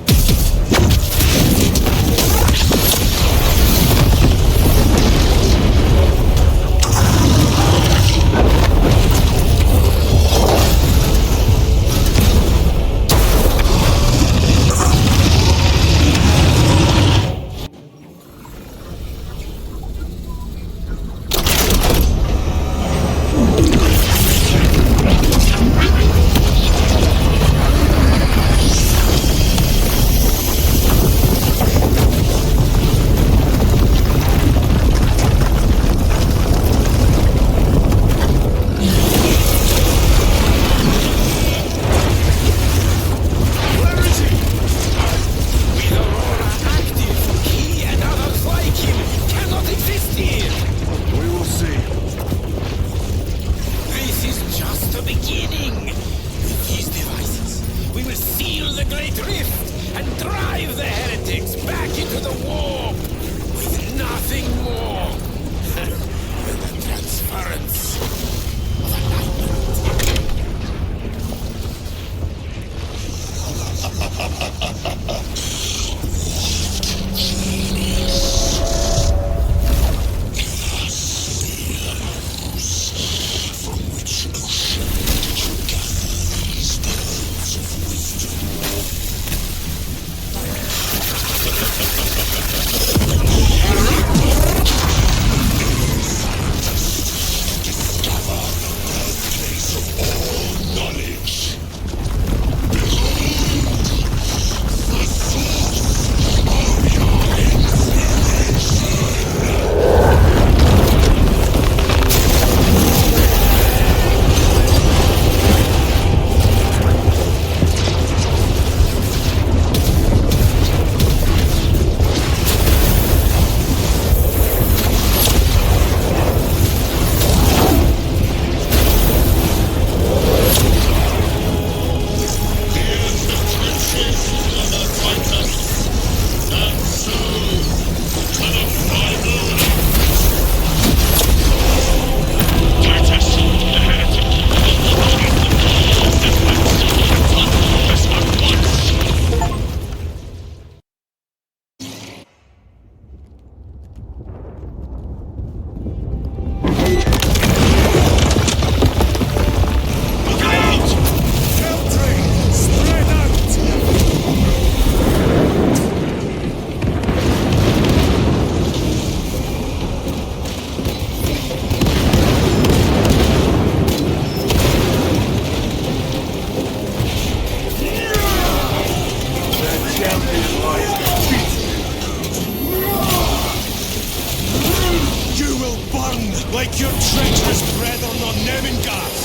Take your treacherous brethren on Nemengard!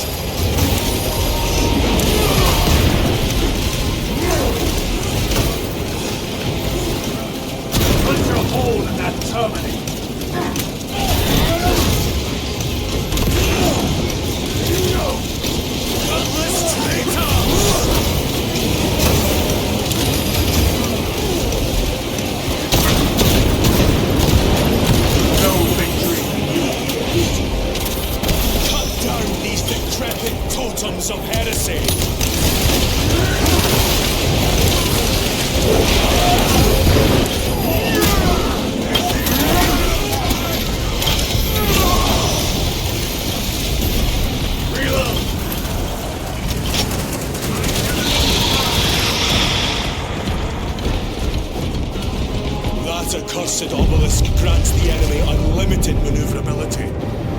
Put your hole in that terminate! Godless traitor! No victory for you! Cut down these decrepit totems of heresy! That accursed obelisk grants the enemy unlimited maneuverability.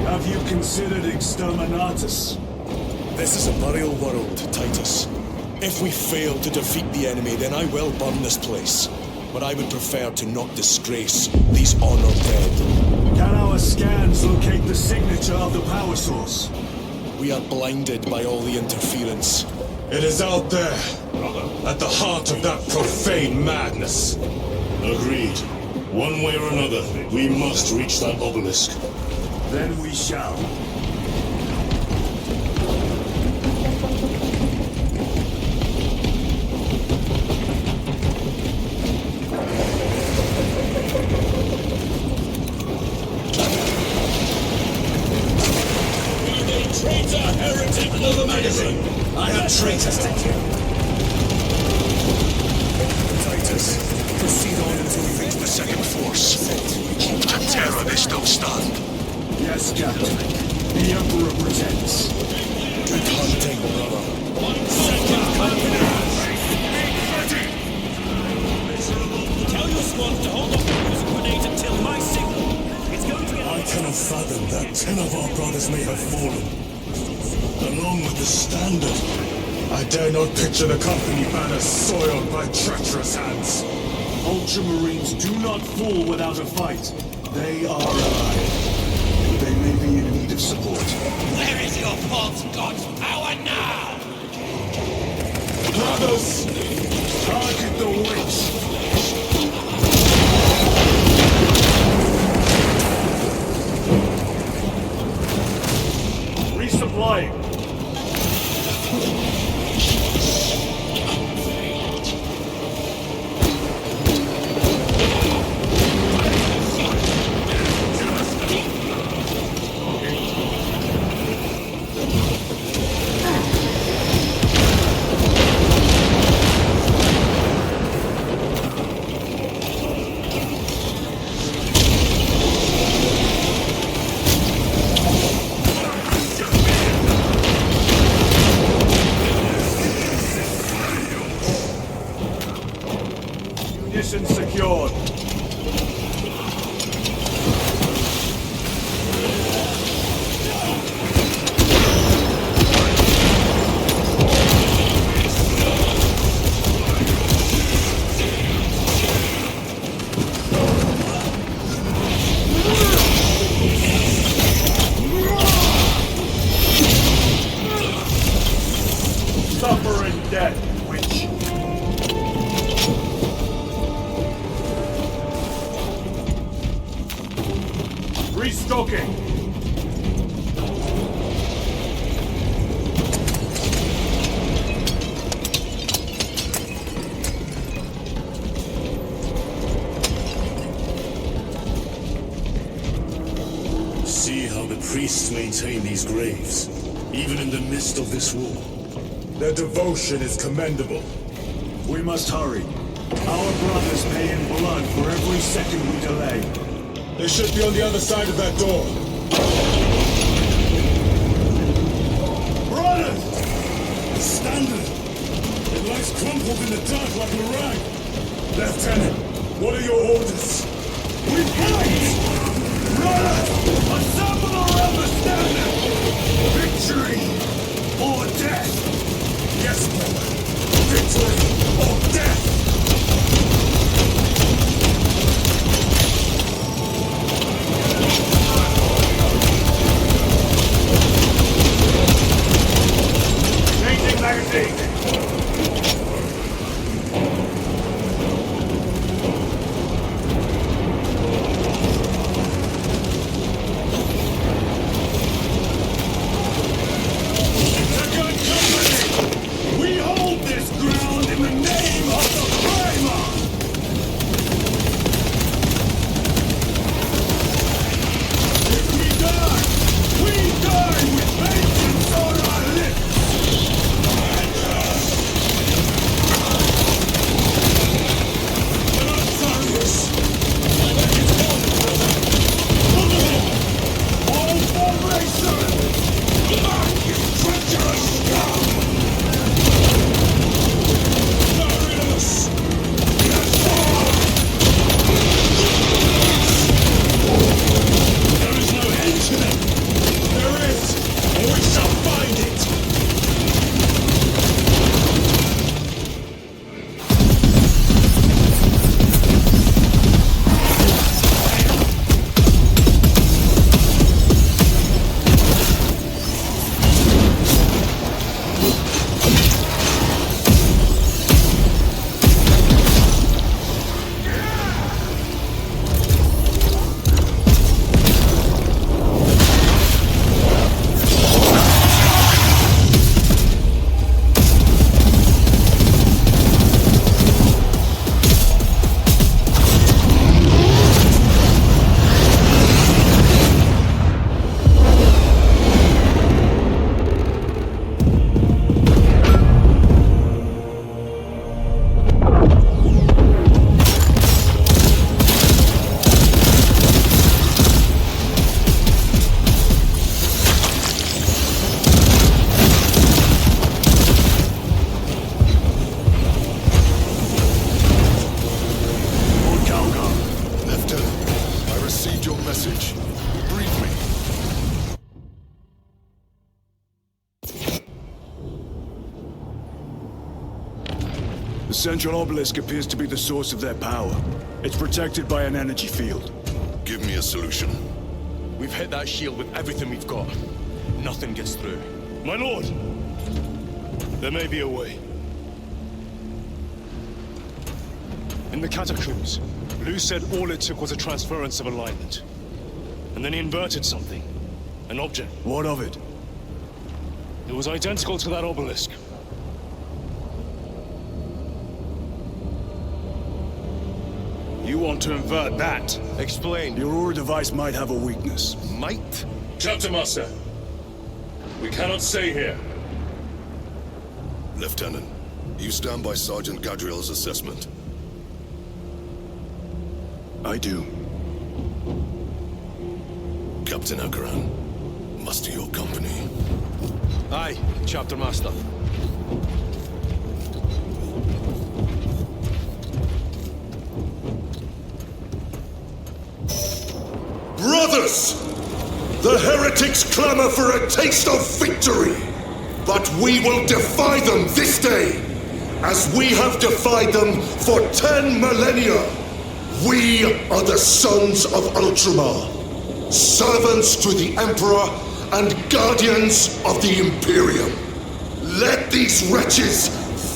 Have you considered Exterminatus? This is a burial world, Titus. If we fail to defeat the enemy, then I will burn this place. But I would prefer to not disgrace these honored dead. Can our scans locate the signature of the power source? We are blinded by all the interference. It is out there, at the heart of that profane madness. Agreed. One way or another, we must reach that obelisk. Then we shall. Traitor, heretic, another magazine! I have traitors to kill. Titus, proceed on until we reach the second force. Hope to terror they still stand. Yes, Captain. The Emperor protects. Good hunting, brother. Second company! Tell your squad to hold off the use of grenades until my signal. It's going to get... I cannot fathom that 10 of our brothers may have fallen. Along with the standard. I dare not picture the company banner soiled by treacherous hands. Ultramarines do not fall without a fight. They are alive. They may be in need of support. Where is your false god's power now? Brothers, target the witch. Resupplying. Mission secured. Suffer in death, witch. Restocking. See how the priests maintain these graves, even in the midst of this war. Their devotion is commendable. We must hurry. Our brothers pay in blood for every second we delay. They should be on the other side of that door. Brothers! The standard! It lies crumpled in the dark like a rag. Lieutenant, what are your orders? We fight! Brothers! Assemble around the standard! Victory or death! Yes, brother. Victory or death! message. Brief me. The central obelisk appears to be the source of their power. It's protected by an energy field. Give me a solution. We've hit that shield with everything we've got. Nothing gets through. My lord! There may be a way. In the catacombs, Lou said all it took was a transference of alignment. And then he inverted something. An object. What of it? It was identical to that obelisk. You want to invert that? Explain. The Aurora device might have a weakness. Might? Chapter Master. We cannot stay here. Lieutenant, you stand by Sergeant Gadriel's assessment. I do. Captain Unicron, muster your company. Aye, Chapter Master. Brothers! The heretics clamor for a taste of victory! But we will defy them this day, as we have defied them for 10 millennia! We are the sons of Ultramar, servants to the Emperor and guardians of the Imperium. Let these wretches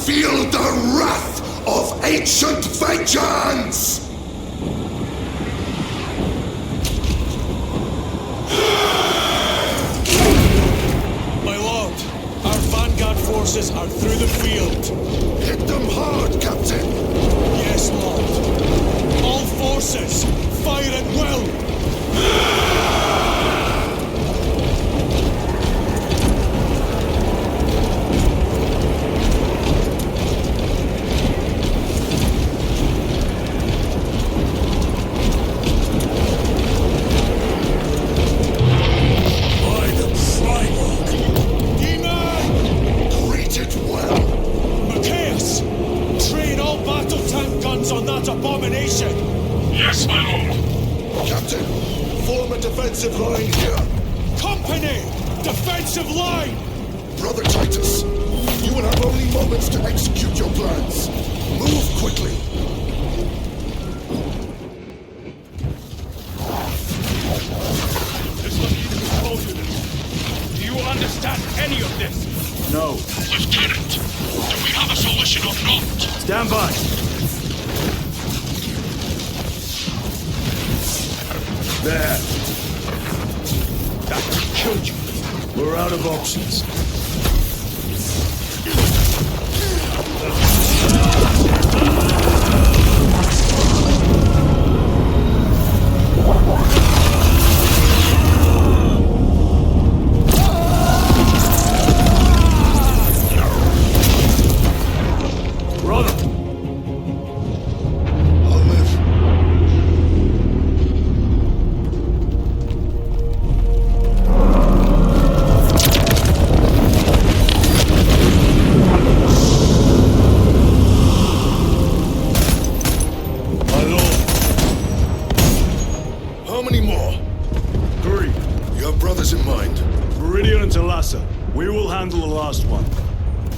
feel the wrath of ancient vengeance! My lord, our vanguard forces are through the field. Hit them hard, Captain! Yes, lord. All forces, fire at will! On that abomination! Yes, my lord! Captain, form a defensive line here! Company! Defensive line! Brother Titus, you will have only moments to execute your plans. Move quickly! This was even told you this. Do you understand any of this? No. Lieutenant, do we have a solution or not? Stand by! There. That killed you. We're out of options.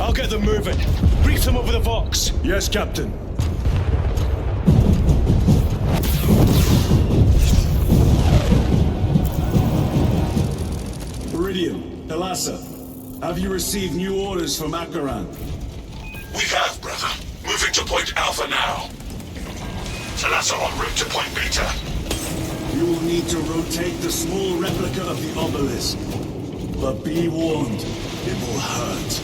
I'll get them moving. Brief them over the Vox. Yes, Captain. Iridium, Thalassa, have you received new orders from Unicron? We have, brother. Moving to Point Alpha now. Thalassa en route to Point Beta. You will need to rotate the small replica of the obelisk. But be warned, it will hurt.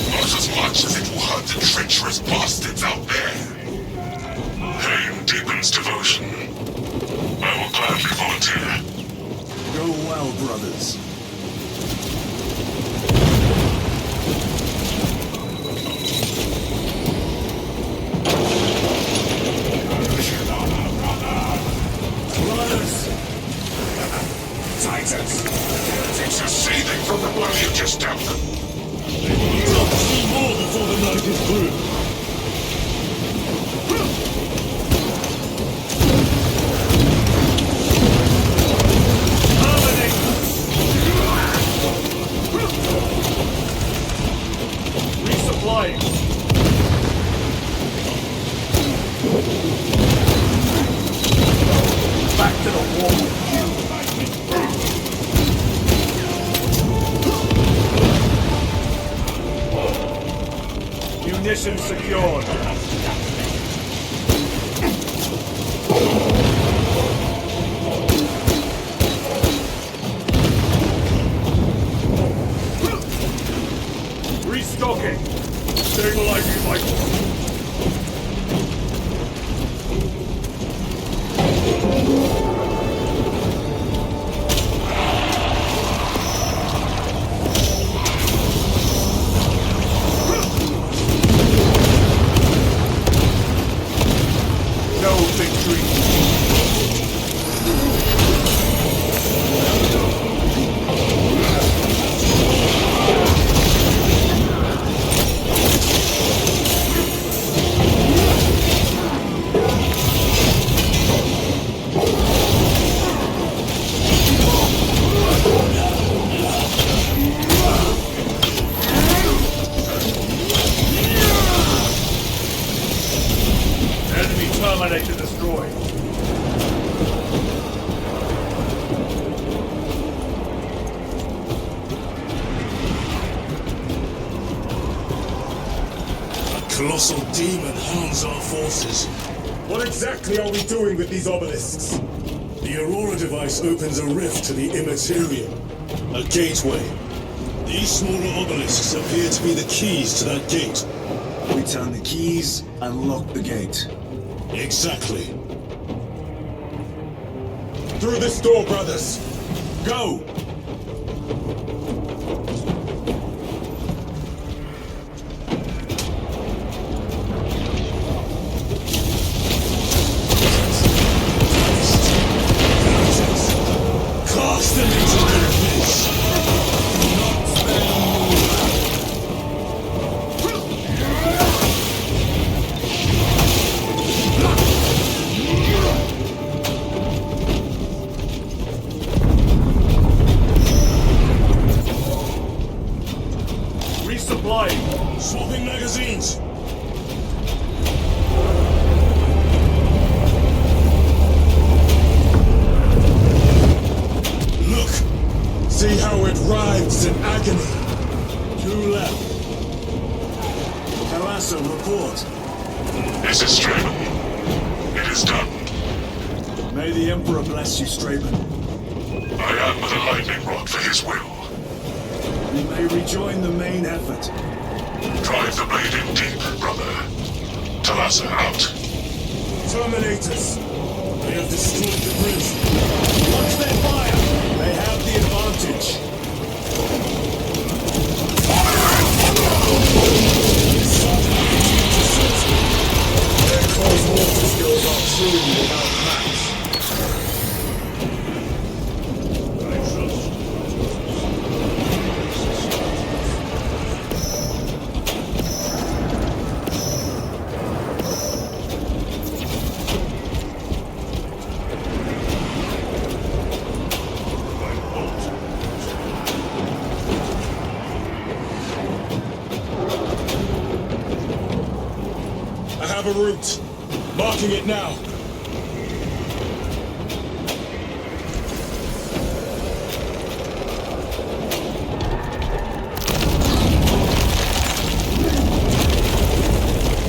Not as much as it will hurt the treacherous bastards out there. Pain deepens devotion. I will gladly volunteer. Go well, brothers. Titans! Heretics are seething from the blow you just dealt them. They will need up 3 more before the night is through. Munitions secured. Restocking. Stabilizing rifle. Terminator destroyed. A colossal demon hounds our forces. What exactly are we doing with these obelisks? The Aurora device opens a rift to the immaterial. A gateway. These smaller obelisks appear to be the keys to that gate. We turn the keys and lock the gate. Exactly. Through this door, brothers! Go! Cast them into the abyss! Resupplying. Swapping magazines. Look! See how it writhes in agony. 2 left. Thalassa, report. This is Straven. It is done. May the Emperor bless you, Straven. I am but a lightning rod for his will. You may rejoin the main effort. Drive the blade in deep, brother. Thalassa out. Terminators! They have destroyed the bridge. Watch their fire! They have the advantage. Their close water skills are truly without match. I have a route. Marking it now.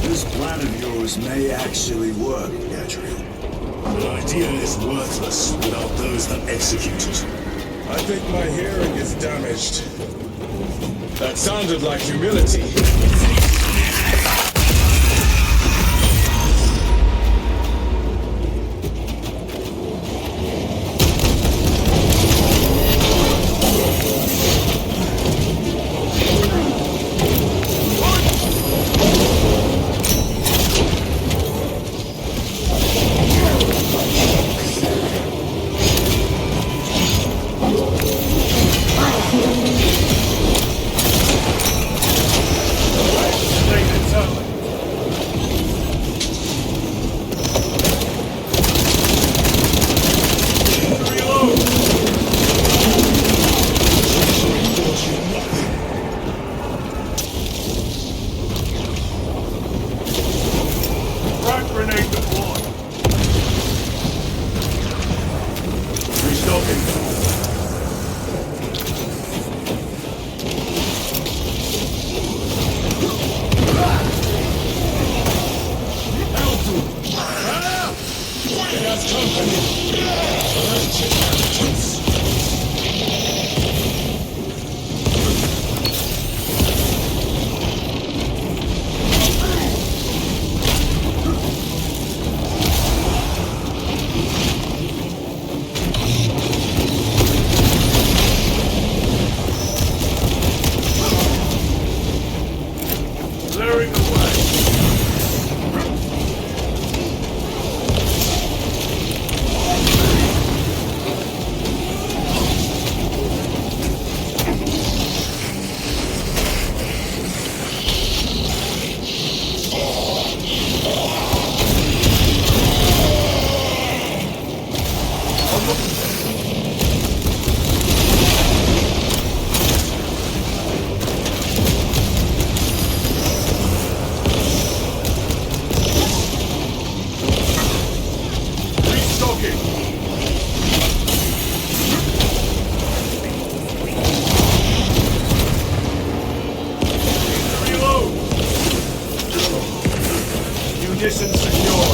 This plan of yours may actually work, Gadriel. The idea is worthless without those that execute it. I think my hearing is damaged. That sounded like humility. Munitions secure.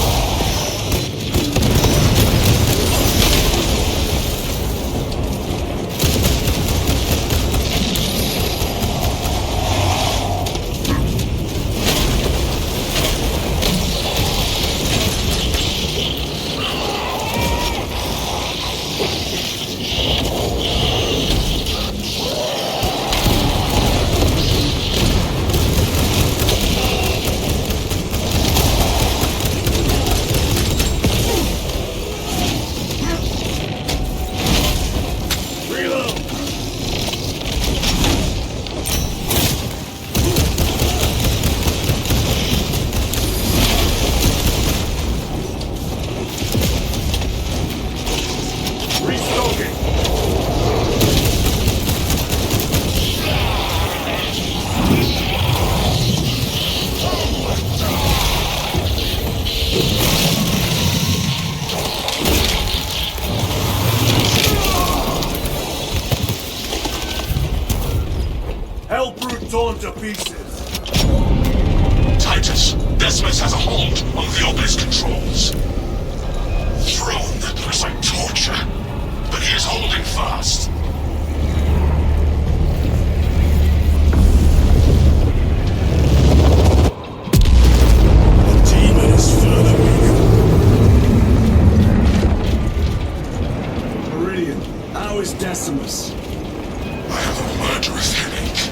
Torn to pieces. Titus, Decimus has a hold on the Obelisk controls. Throne that looks like torture, but he is holding fast. The demon is further weak. Meridian, how is Decimus? I have a murderous headache.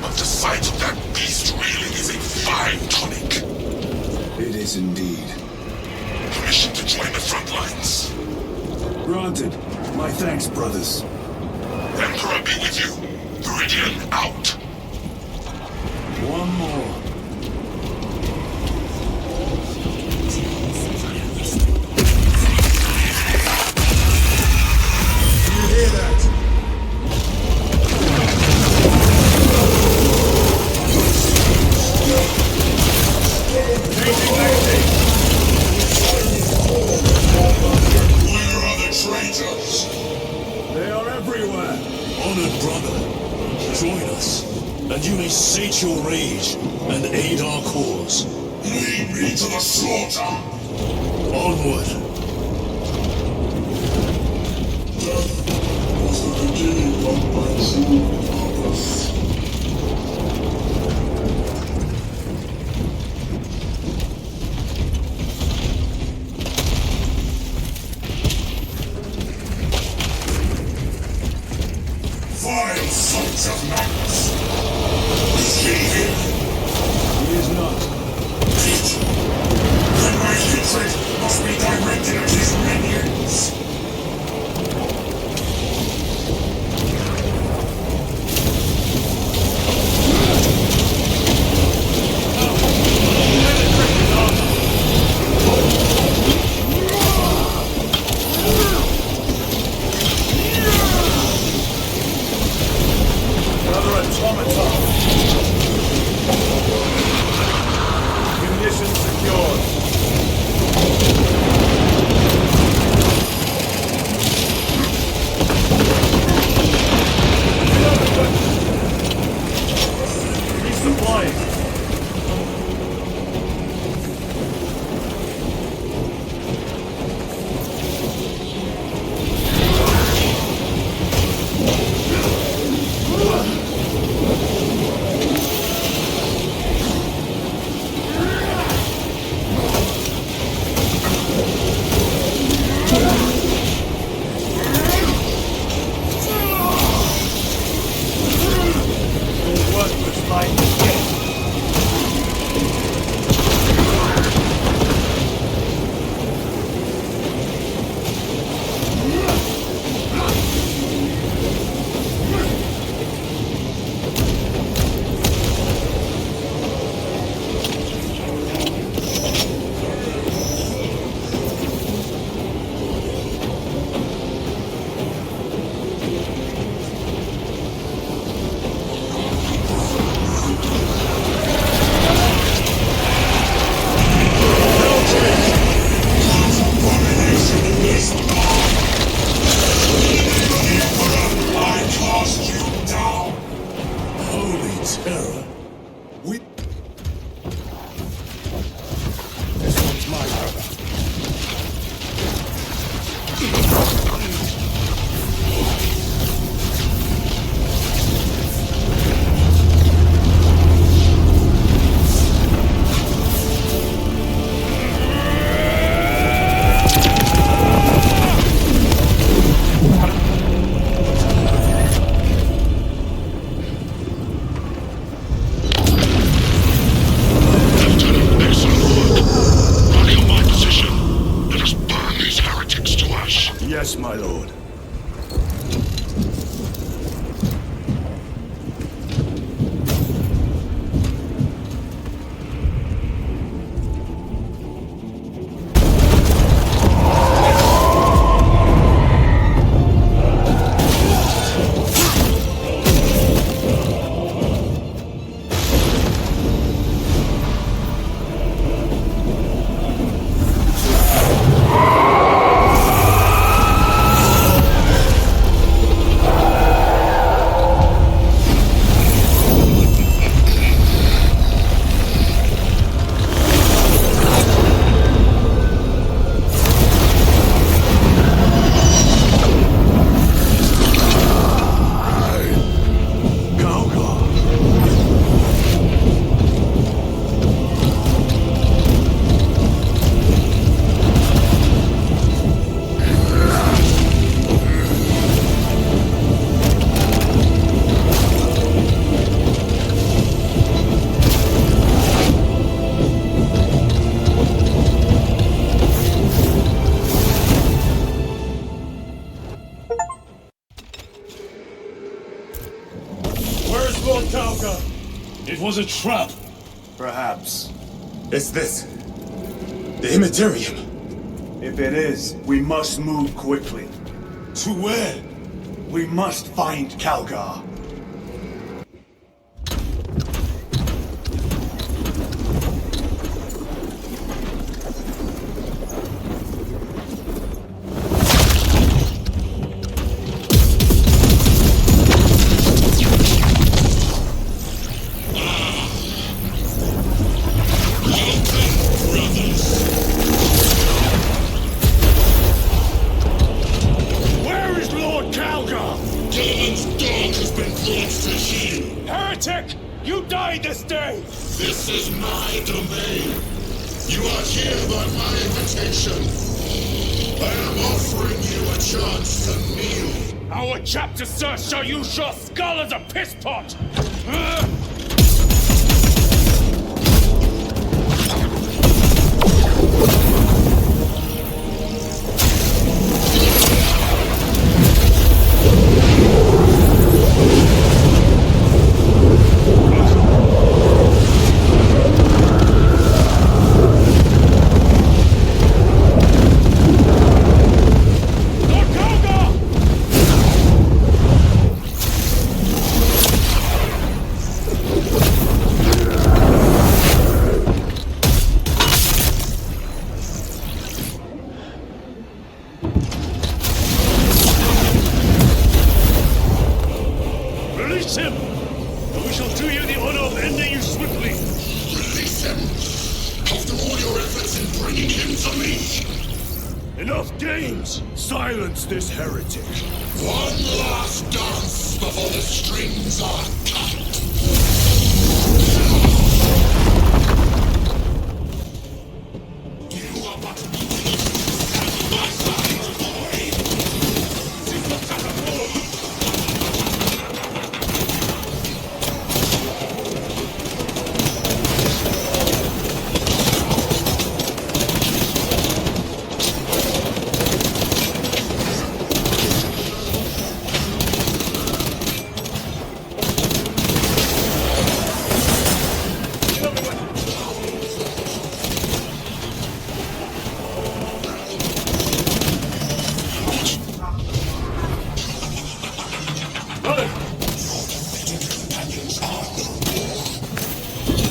But the sight of that beast reeling is a fine tonic. It is indeed. Permission to join the front lines. Granted. My thanks, brothers. Emperor be with you. Meridian out. One more. You hear that? Where are the traitors? They are everywhere. Honored brother, join us, and you may sate your rage and aid our cause. Lead me to the slaughter. Onward. Death was the beginning of my true purpose. Vile sons of madness! Is he here? He is not. Hate! Then my hatred must be directed at his minions! Another automaton. Munitions secured. Calgar! It was a trap! Perhaps. Is this the Immaterium? If it is, we must move quickly. To where? We must find Calgar. Where is Lord Calgar? Gilliman's dog has been brought to heel. Heretic! You died this day! This is my domain. You are here by my invitation. I am offering you a chance to kneel. Our chapter, sir, shall use your skull as a piss pot! Release him! And we shall do you the honor of ending you swiftly! Release him! After all your efforts in bringing him to me! Enough games! Silence this heretic! One last dance before the strings are cut! You are but stand by my side, boy!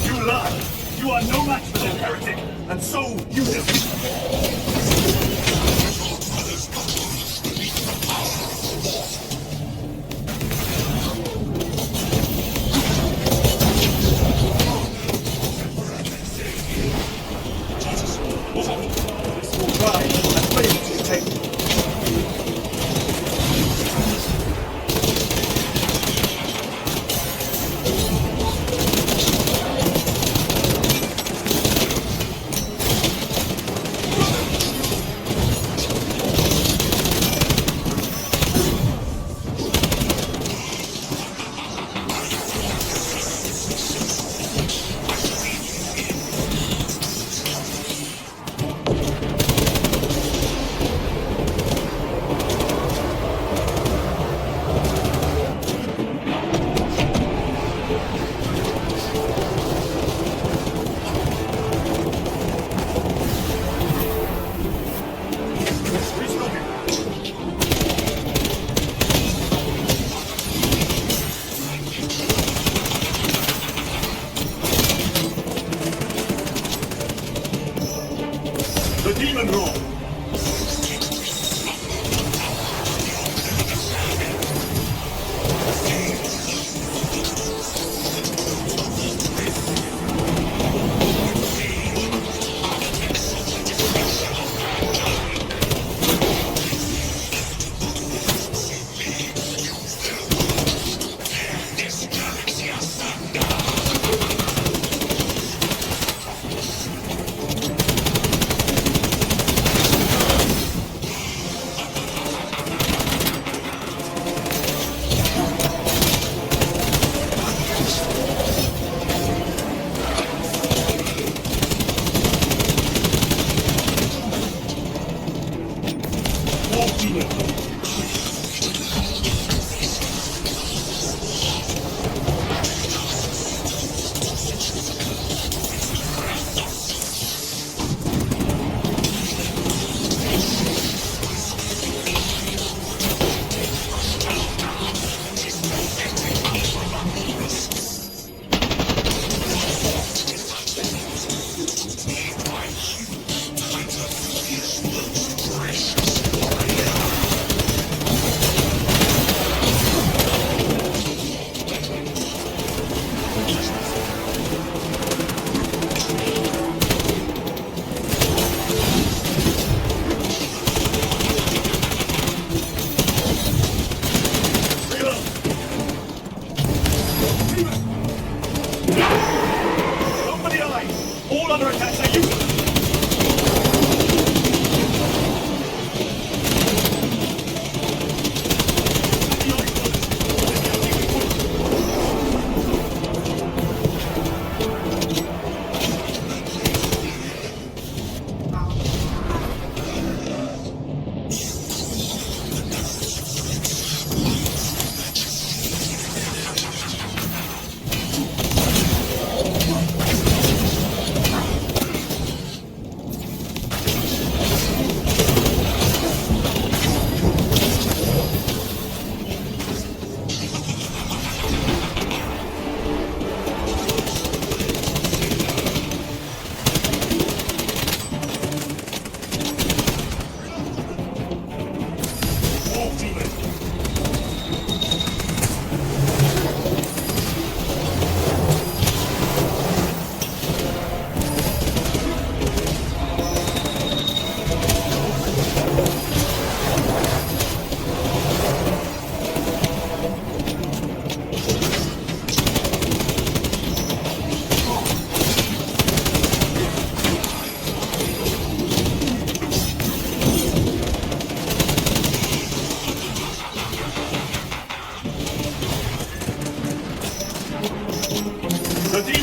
You lie! You are no match for this heretic, and so you defeat. This will try and fail to take me.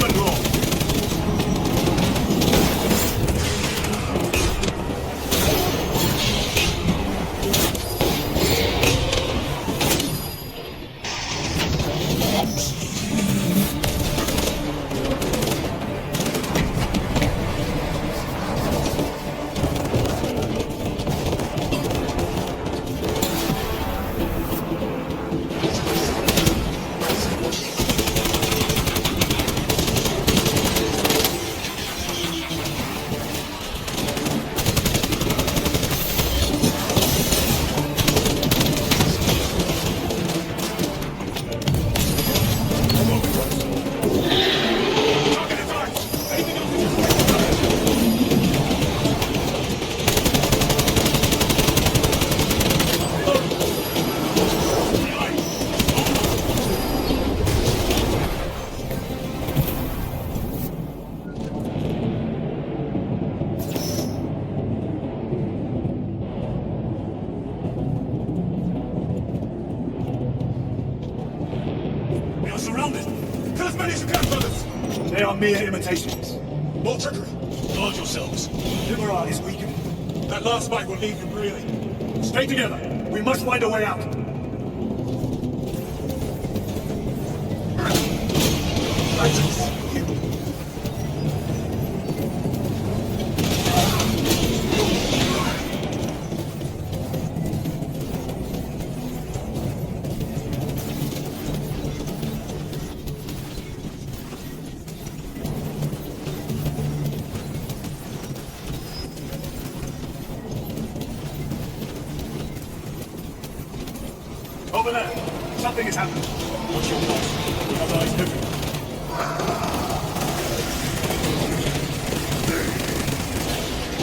Movement roll. We are surrounded. Kill as many as you can, brothers. They are mere imitations. More trickery. Guard yourselves. Libera is weakening. That last fight will leave him reeling. Stay together. We must find a way out. Over there. Something is happening. Watch your back. We have eyes everywhere.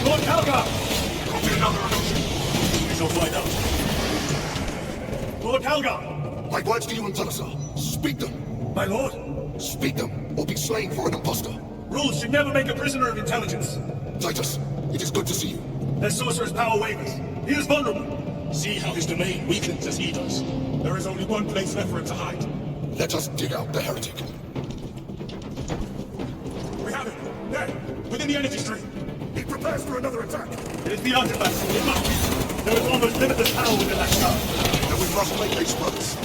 Lord Calgar! Copy another illusion. We shall find out. Lord Calgar! My words to you and Talasa. Speak them. My lord? Speak them, or be slain for an impostor. Rules should never make a prisoner of intelligence. Titus, it is good to see you. Their sorcerer's power wavers. He is vulnerable. See how his domain weakens as he does. There is only one place left for him to hide. Let us dig out the heretic. We have him. There, within the energy stream. He prepares for another attack. It is beyond defense. It must be. There is almost limitless power within that star. Then we must make haste, brothers.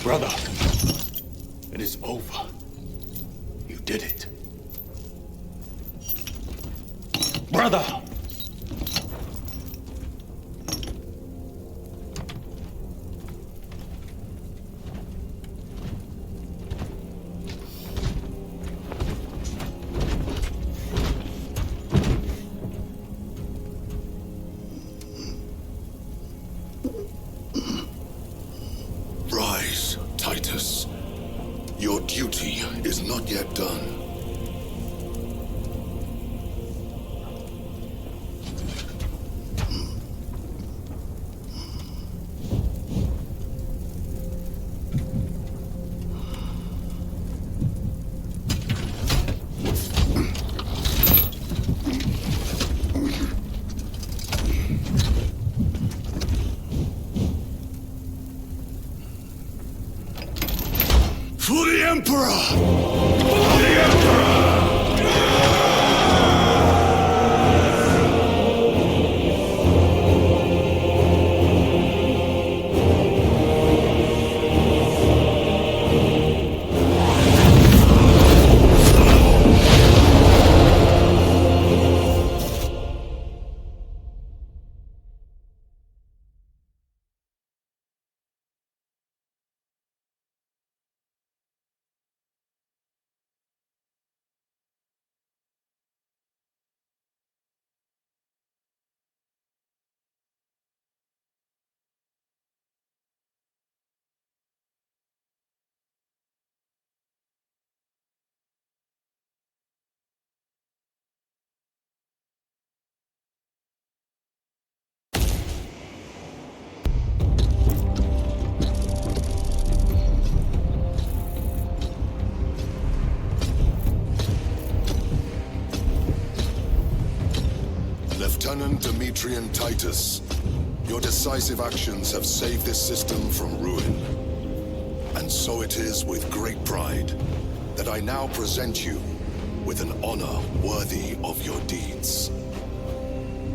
Brother, It is over. You did it. Brother! Rise, Titus. Your duty is not yet done. For the Emperor! For the Emperor! Lieutenant Demetrian Titus, your decisive actions have saved this system from ruin. And so it is with great pride that I now present you with an honor worthy of your deeds.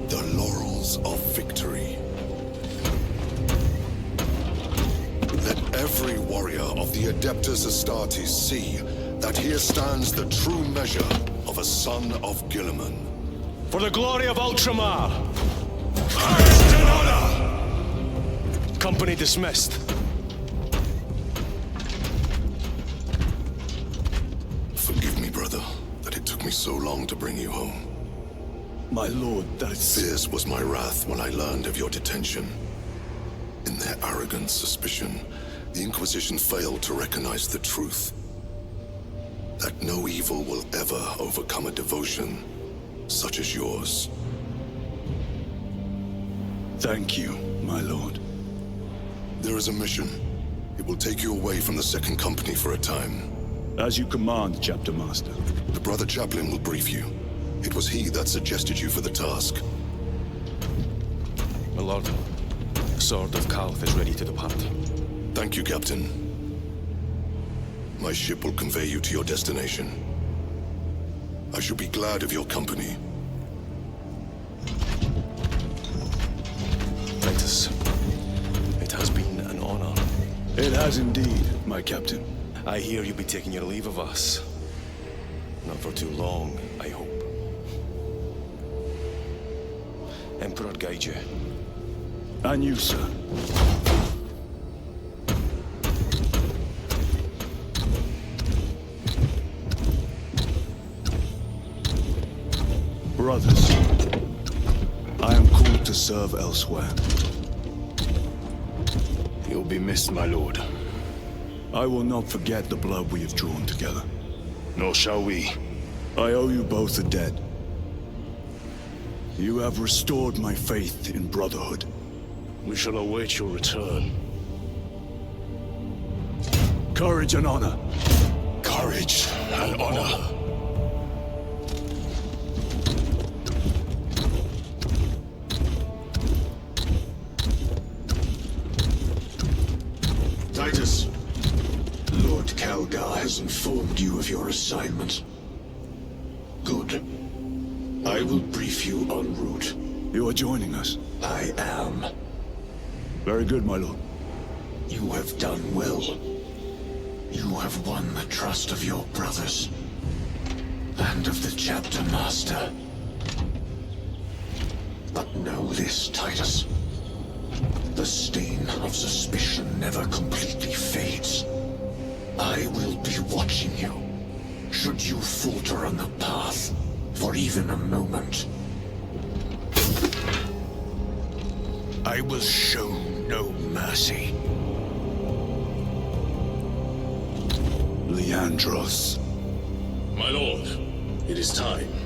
The laurels of victory. Let every warrior of the Adeptus Astartes see that here stands the true measure of a son of Guilliman. For the glory of Ultramar! Courage and honor! Company dismissed. Forgive me, brother, that it took me so long to bring you home. My lord, Fierce was my wrath when I learned of your detention. In their arrogant suspicion, the Inquisition failed to recognize the truth. That no evil will ever overcome a devotion such as yours. Thank you, my lord. There is a mission. It will take you away from the Second Company for a time. As you command, Chapter Master. The Brother Chaplain will brief you. It was he that suggested you for the task. My lord, the Sword of Calth is ready to depart. Thank you, Captain. My ship will convey you to your destination. I shall be glad of your company. Titus, it has been an honor. It has indeed, my captain. I hear you'll be taking your leave of us. Not for too long, I hope. Emperor guide you. And you, sir. Brothers, I am called to serve elsewhere. You'll be missed, my lord. I will not forget the blood we have drawn together. Nor shall we. I owe you both a debt. You have restored my faith in brotherhood. We shall await your return. Courage and honor. Courage and honor. Titus, Lord Calgar has informed you of your assignment. Good. I will brief you en route. You are joining us? I am. Very good, my lord. You have done well. You have won the trust of your brothers, and of the chapter master. But know this, Titus. The stain of suspicion never completely fades. I will be watching you, should you falter on the path for even a moment. I will show no mercy. Leandros. My lord, it is time.